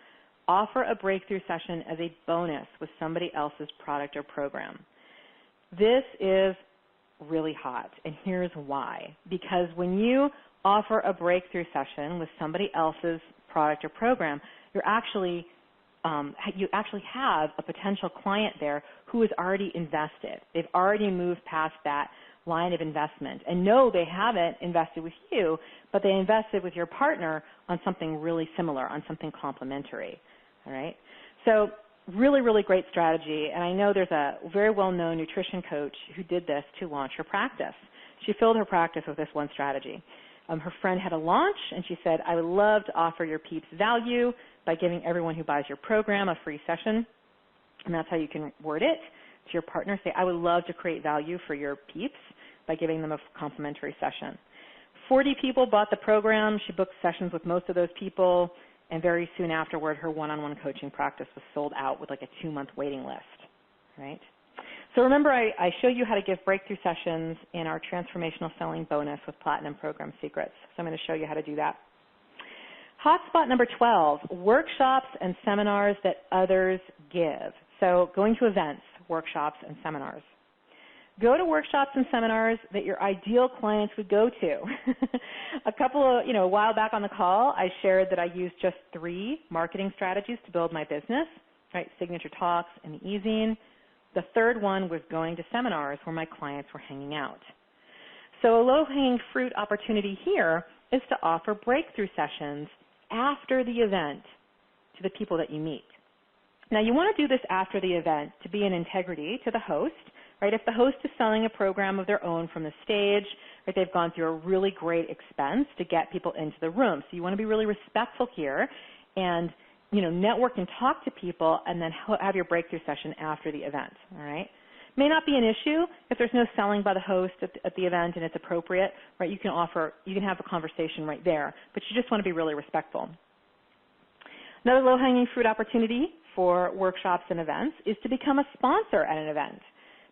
Offer a breakthrough session as a bonus with somebody else's product or program. This is really hot, and here's why. Because when you offer a breakthrough session with somebody else's product or program, you actually have a potential client there who is already invested. They've already moved past that line of investment. And no, they haven't invested with you, but they invested with your partner on something really similar, on something complementary. All right? So really, really great strategy. And I know there's a very well-known nutrition coach who did this to launch her practice. She filled her practice with this one strategy. Her friend had a launch, and she said, I would love to offer your peeps value by giving everyone who buys your program a free session. And that's how you can word it to your partner. Say, I would love to create value for your peeps by giving them a complimentary session. 40 people bought the program. She booked sessions with most of those people, and very soon afterward, her one-on-one coaching practice was sold out with like a 2-month waiting list, right? So remember, I show you how to give breakthrough sessions in our transformational selling bonus with Platinum Program Secrets. So I'm going to show you how to do that. Hotspot number 12, workshops and seminars that others give. So going to events, workshops, and seminars. Go to workshops and seminars that your ideal clients would go to. A while back on the call, I shared that I used just 3 marketing strategies to build my business, right? Signature talks and the e-zine. The third one was going to seminars where my clients were hanging out. So a low-hanging fruit opportunity here is to offer breakthrough sessions after the event to the people that you meet. Now, you want to do this after the event to be in integrity to the host, right? If the host is selling a program of their own from the stage, right, they've gone through a really great expense to get people into the room. So you want to be really respectful here and, network and talk to people and then have your breakthrough session after the event, all right? May not be an issue if there's no selling by the host at the event and it's appropriate, right? You can have a conversation right there, but you just want to be really respectful. Another low-hanging fruit opportunity for workshops and events is to become a sponsor at an event.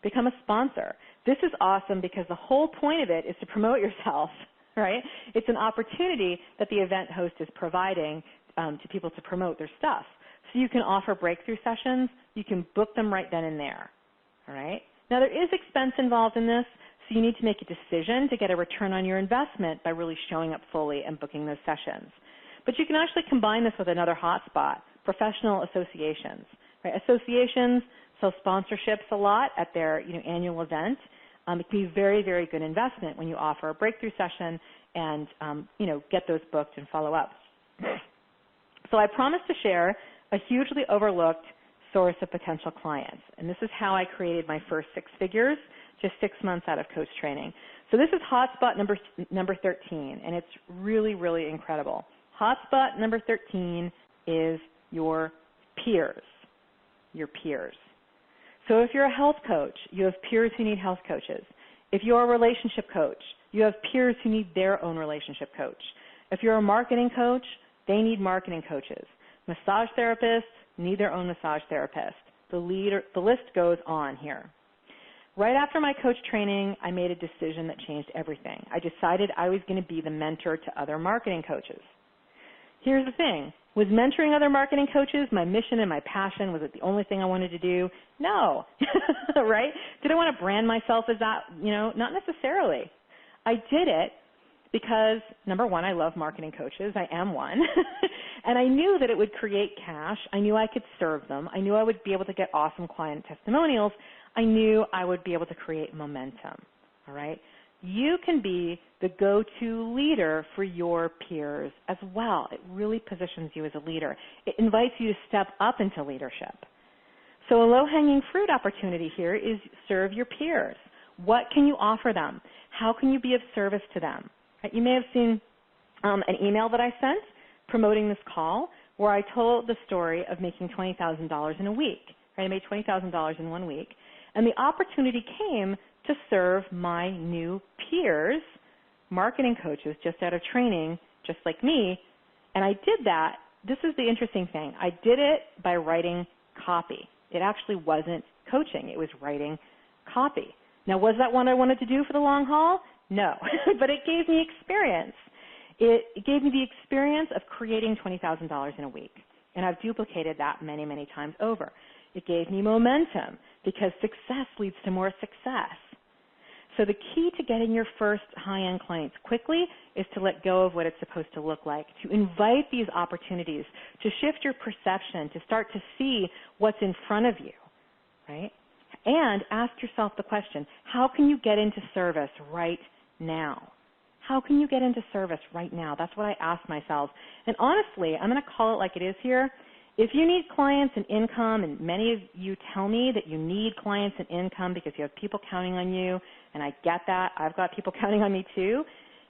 Become a sponsor. This is awesome because the whole point of it is to promote yourself, right? It's an opportunity that the event host is providing to people to promote their stuff. So you can offer breakthrough sessions. You can book them right then and there, all right? Now, there is expense involved in this, so you need to make a decision to get a return on your investment by really showing up fully and booking those sessions. But you can actually combine this with another hotspot, professional associations. Right? Associations sell sponsorships a lot at their annual event. It can be very, very good investment when you offer a breakthrough session and get those booked and follow up. So I promised to share a hugely overlooked source of potential clients, and this is how I created my first 6 figures just 6 months out of coach training. So this is hotspot number 13, and it's really, really incredible. Hotspot number 13 is your peers, your peers. So if you're a health coach, you have peers who need health coaches. If you're a relationship coach, you have peers who need their own relationship coach. If you're a marketing coach, they need marketing coaches. Massage therapists need their own massage therapist. The list goes on here. Right after my coach training, I made a decision that changed everything. I decided I was going to be the mentor to other marketing coaches. Here's the thing. Was mentoring other marketing coaches my mission and my passion? Was it the only thing I wanted to do? No, right? Did I want to brand myself as that? Not necessarily. I did it because, number one, I love marketing coaches. I am one. And I knew that it would create cash. I knew I could serve them. I knew I would be able to get awesome client testimonials. I knew I would be able to create momentum, all right? You can be the go-to leader for your peers as well. It really positions you as a leader. It invites you to step up into leadership. So a low-hanging fruit opportunity here is serve your peers. What can you offer them? How can you be of service to them? You may have seen an email that I sent promoting this call where I told the story of making $20,000 in a week. Right? I made $20,000 in 1 week. And the opportunity came to serve my new peers, marketing coaches just out of training, just like me. And I did that. This is the interesting thing. I did it by writing copy. It actually wasn't coaching. It was writing copy. Now, was that what I wanted to do for the long haul? No, but it gave me experience. It gave me the experience of creating $20,000 in a week, and I've duplicated that many, many times over. It gave me momentum because success leads to more success. So the key to getting your first high-end clients quickly is to let go of what it's supposed to look like, to invite these opportunities, to shift your perception, to start to see what's in front of you, right? And ask yourself the question, how can you get into service right now? How can you get into service right now? That's what I ask myself. And honestly, I'm going to call it like it is here. If you need clients and income, and many of you tell me that you need clients and income because you have people counting on you, and I get that. I've got people counting on me too.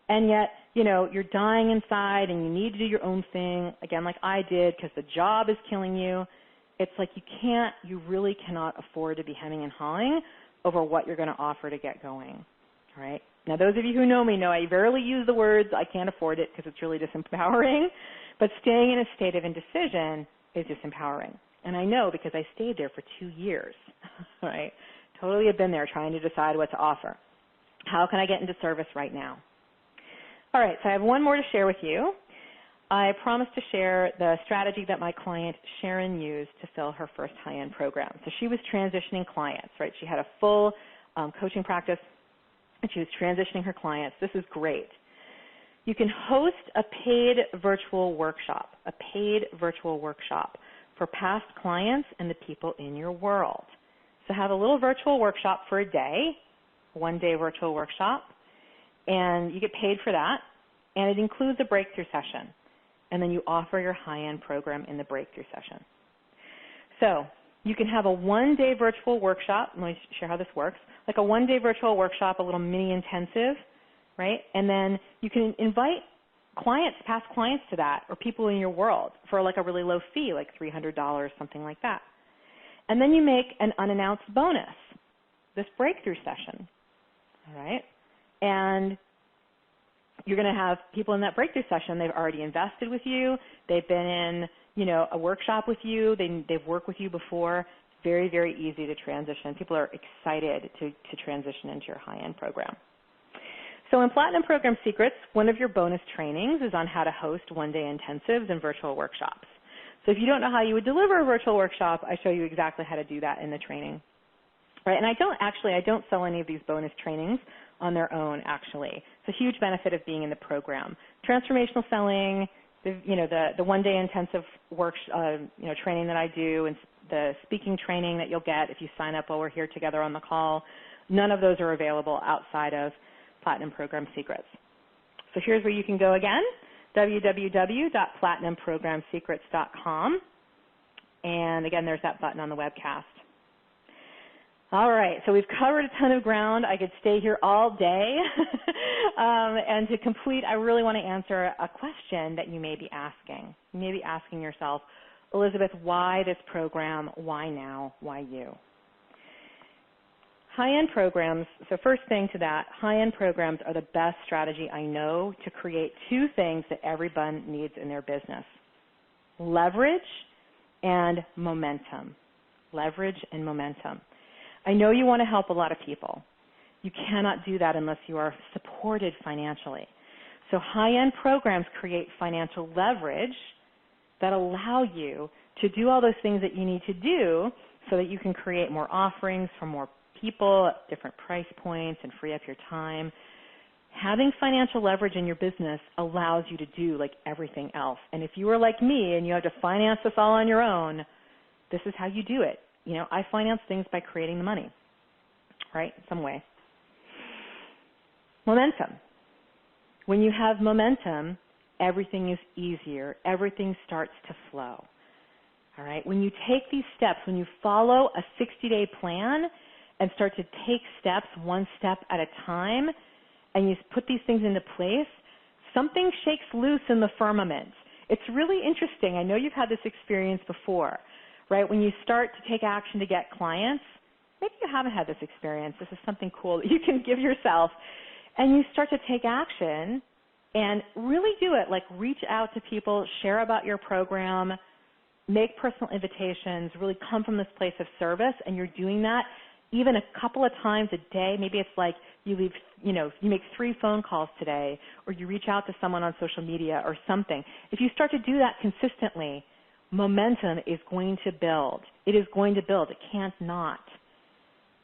And yet, you're dying inside and you need to do your own thing, again, like I did, because the job is killing you. It's like you really cannot afford to be hemming and hawing over what you're going to offer to get going, all right? Now, those of you who know me know I rarely use the words I can't afford it because it's really disempowering, but staying in a state of indecision is disempowering. And I know because I stayed there for 2 years, right? Totally have been there trying to decide what to offer. How can I get into service right now? All right, so I have one more to share with you. I promised to share the strategy that my client Sharon used to fill her first high-end program. So she was transitioning clients, right? She had a full coaching practice, and she was transitioning her clients. This is great. You can host a paid virtual workshop for past clients and the people in your world. So have a little virtual workshop for a day, 1-day virtual workshop, and you get paid for that, and it includes a breakthrough session. And then you offer your high-end program in the breakthrough session. So you can have a one-day virtual workshop. Let me share how this works. Like a one-day virtual workshop, a little mini intensive, right? And then you can invite clients, past clients to that, or people in your world for like a really low fee, like $300, something like that. And then you make an unannounced bonus, this breakthrough session, all right? And you're going to have people in that breakthrough session, they've already invested with you, they've been in, a workshop with you, they've worked with you before. It's very, very easy to transition. People are excited to transition into your high-end program. So in Platinum Program Secrets, one of your bonus trainings is on how to host one-day intensives and virtual workshops. So if you don't know how you would deliver a virtual workshop, I show you exactly how to do that in the training. Right, and I don't sell any of these bonus trainings on their own, actually. It's a huge benefit of being in the program. Transformational selling, the one-day intensive training that I do, and the speaking training that you'll get if you sign up while we're here together on the call, none of those are available outside of Platinum Program Secrets. So here's where you can go again, www.platinumprogramsecrets.com. And again, there's that button on the webcast. All right, so we've covered a ton of ground. I could stay here all day. And to complete, I really want to answer a question that you may be asking. You may be asking yourself, Elizabeth, why this program? Why now? Why you? High-end programs, so first thing to that, high-end programs are the best strategy I know to create two things that everyone needs in their business: leverage and momentum. Leverage and momentum. I know you want to help a lot of people. You cannot do that unless you are supported financially. So high-end programs create financial leverage that allow you to do all those things that you need to do so that you can create more offerings for more people at different price points and free up your time. Having financial leverage in your business allows you to do like everything else. And if you are like me and you have to finance this all on your own, this is how you do it. I finance things by creating the money, right, some way. Momentum. When you have momentum, everything is easier. Everything starts to flow, all right? When you take these steps, when you follow a 60-day plan and start to take steps one step at a time, and you put these things into place, something shakes loose in the firmament. It's really interesting. I know you've had this experience before. Right, when you start to take action to get clients, maybe you haven't had this experience. This is something cool that you can give yourself. And you start to take action and really do it, like reach out to people, share about your program, make personal invitations, really come from this place of service, and you're doing that even a couple of times a day. Maybe it's like you make 3 phone calls today, or you reach out to someone on social media or something. If you start to do that consistently, momentum is going to build. It is going to build. It can't not.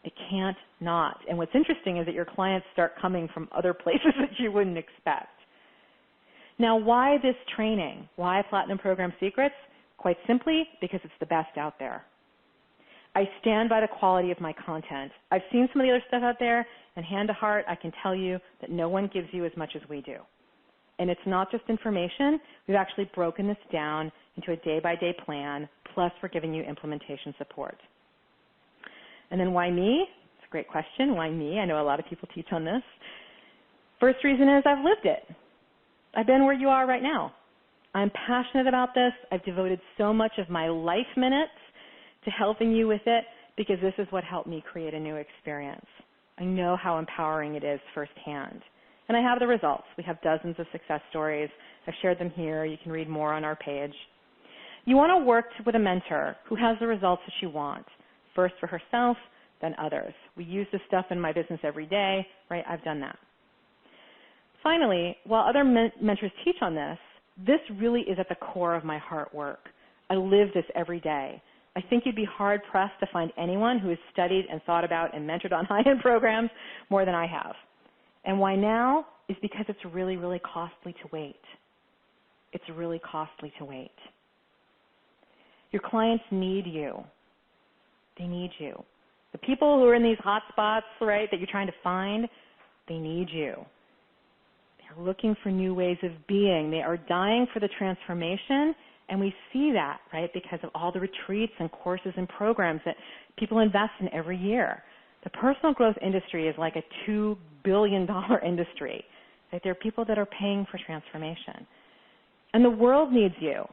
It can't not. And what's interesting is that your clients start coming from other places that you wouldn't expect. Now, why this training? Why Platinum Program Secrets? Quite simply, because it's the best out there. I stand by the quality of my content. I've seen some of the other stuff out there, and hand to heart, I can tell you that no one gives you as much as we do. And it's not just information. We've actually broken this down into a day-by-day plan, plus we're giving you implementation support. And then why me? It's a great question. Why me? I know a lot of people teach on this. First reason is I've lived it. I've been where you are right now. I'm passionate about this. I've devoted so much of my life minutes to helping you with it because this is what helped me create a new experience. I know how empowering it is firsthand. And I have the results. We have dozens of success stories. I've shared them here. You can read more on our page. You want to work with a mentor who has the results that you want, first for herself, then others. We use this stuff in my business every day, right? I've done that. Finally, while other mentors teach on this, this really is at the core of my heart work. I live this every day. I think you'd be hard-pressed to find anyone who has studied and thought about and mentored on high-end programs more than I have. And why now is because it's really, really costly to wait. It's really costly to wait. Your clients need you. They need you. The people who are in these hot spots, right, that you're trying to find, they need you. They're looking for new ways of being. They are dying for the transformation, And we see that, right, because of all the retreats and courses and programs that people invest in every year. The personal growth industry is like a $2 billion industry. Right? There are people that are paying for transformation. And the world needs you.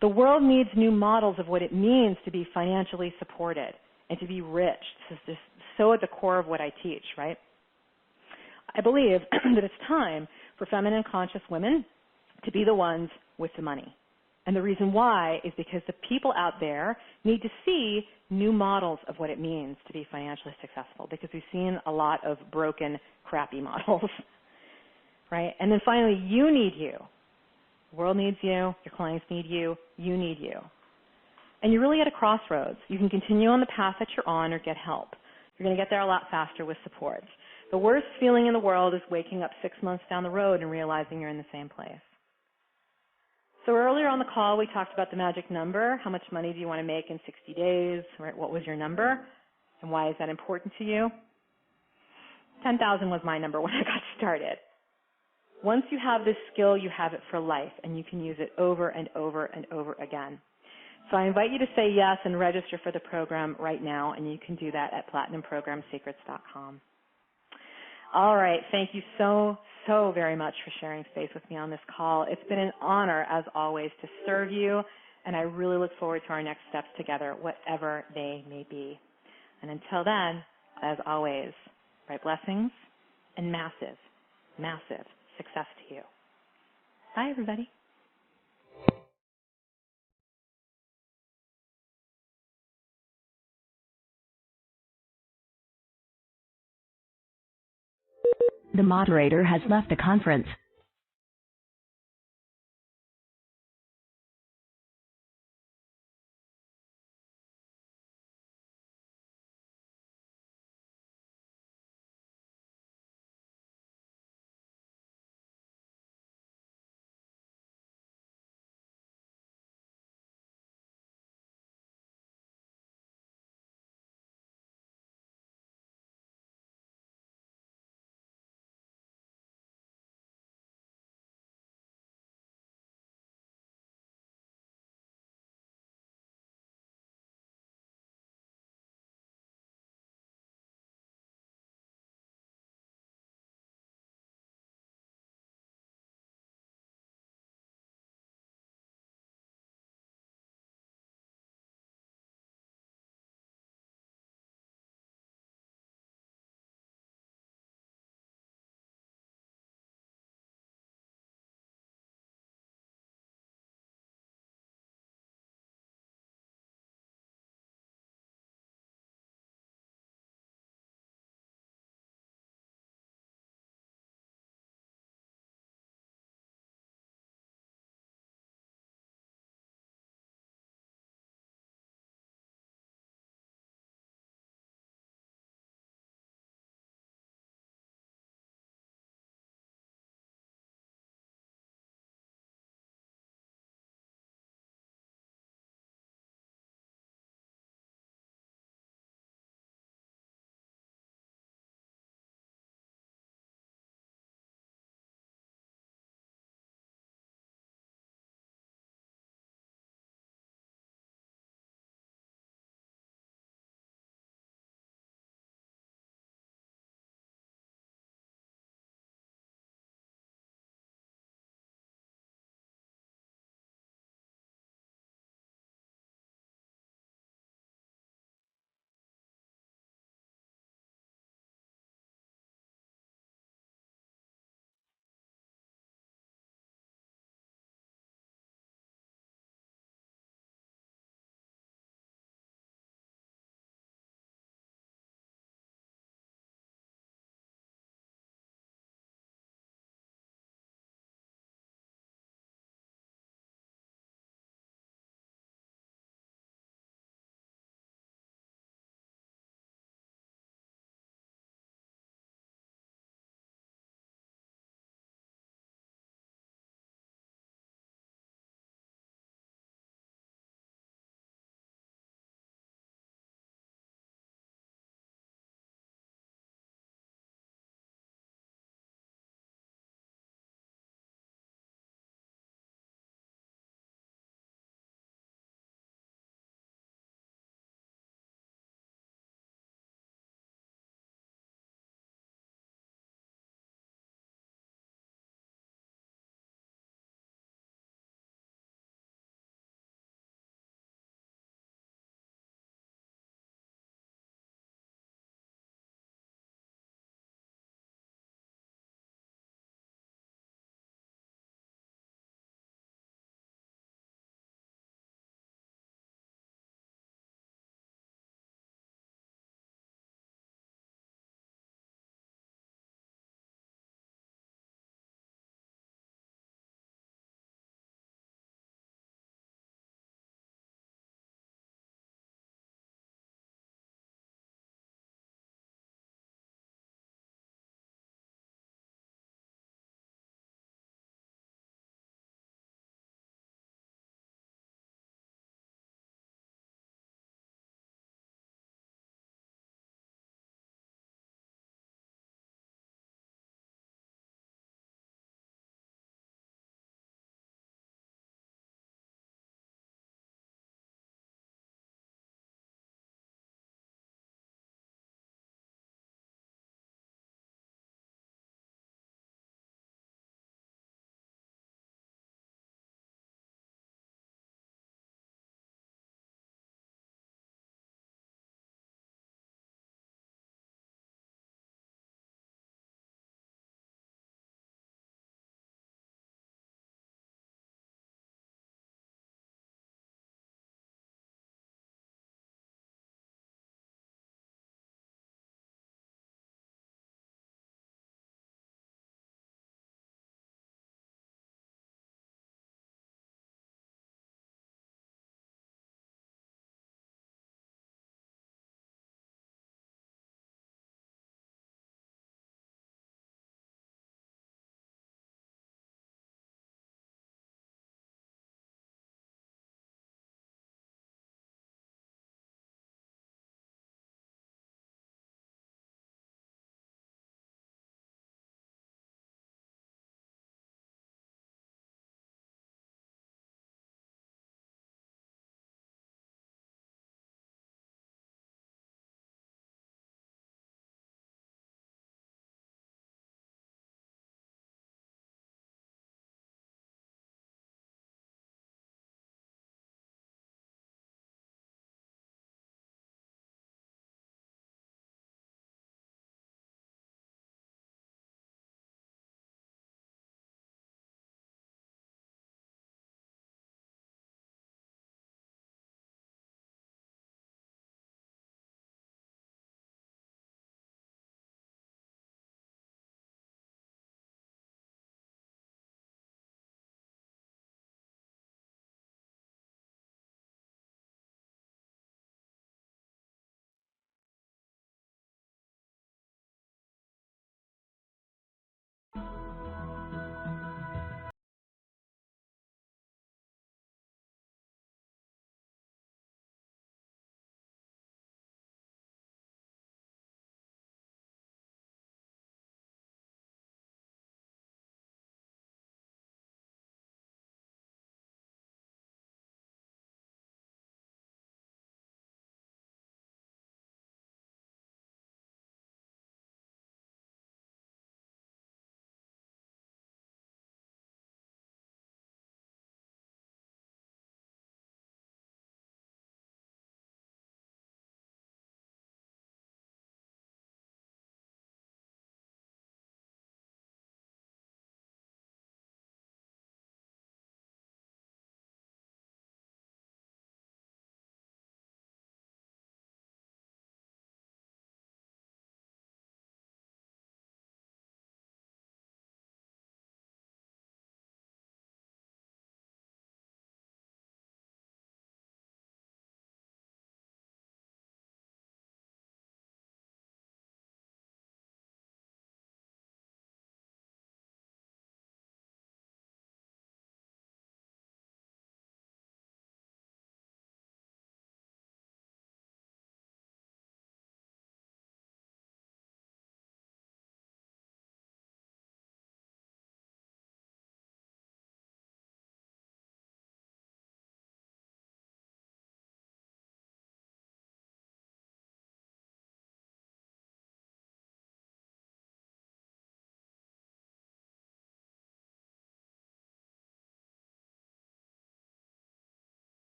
The world needs new models of what it means to be financially supported and to be rich. This is just so at the core of what I teach, right? I believe that it's time for feminine conscious women to be the ones with the money. And the reason why is because the people out there need to see new models of what it means to be financially successful, because we've seen a lot of broken, crappy models, right? And then finally, you need you. The world needs you. Your clients need you. You need you. And you're really at a crossroads. You can continue on the path that you're on or get help. You're going to get there a lot faster with support. The worst feeling in the world is waking up 6 months down the road and realizing you're in the same place. So earlier on the call, we talked about the magic number. How much money do you want to make in 60 days? Right? What was your number? And why is that important to you? 10,000 was my number when I got started. Once you have this skill, you have it for life, and you can use it over and over and over again. So I invite you to say yes and register for the program right now, and you can do that at platinumprogramsecrets.com. All right. Thank you so very much for sharing space with me on this call. It's been an honor, as always, to serve you, and I really look forward to our next steps together, whatever they may be. And until then, as always, bright blessings and massive, massive success to you. Bye, everybody. The moderator has left the conference.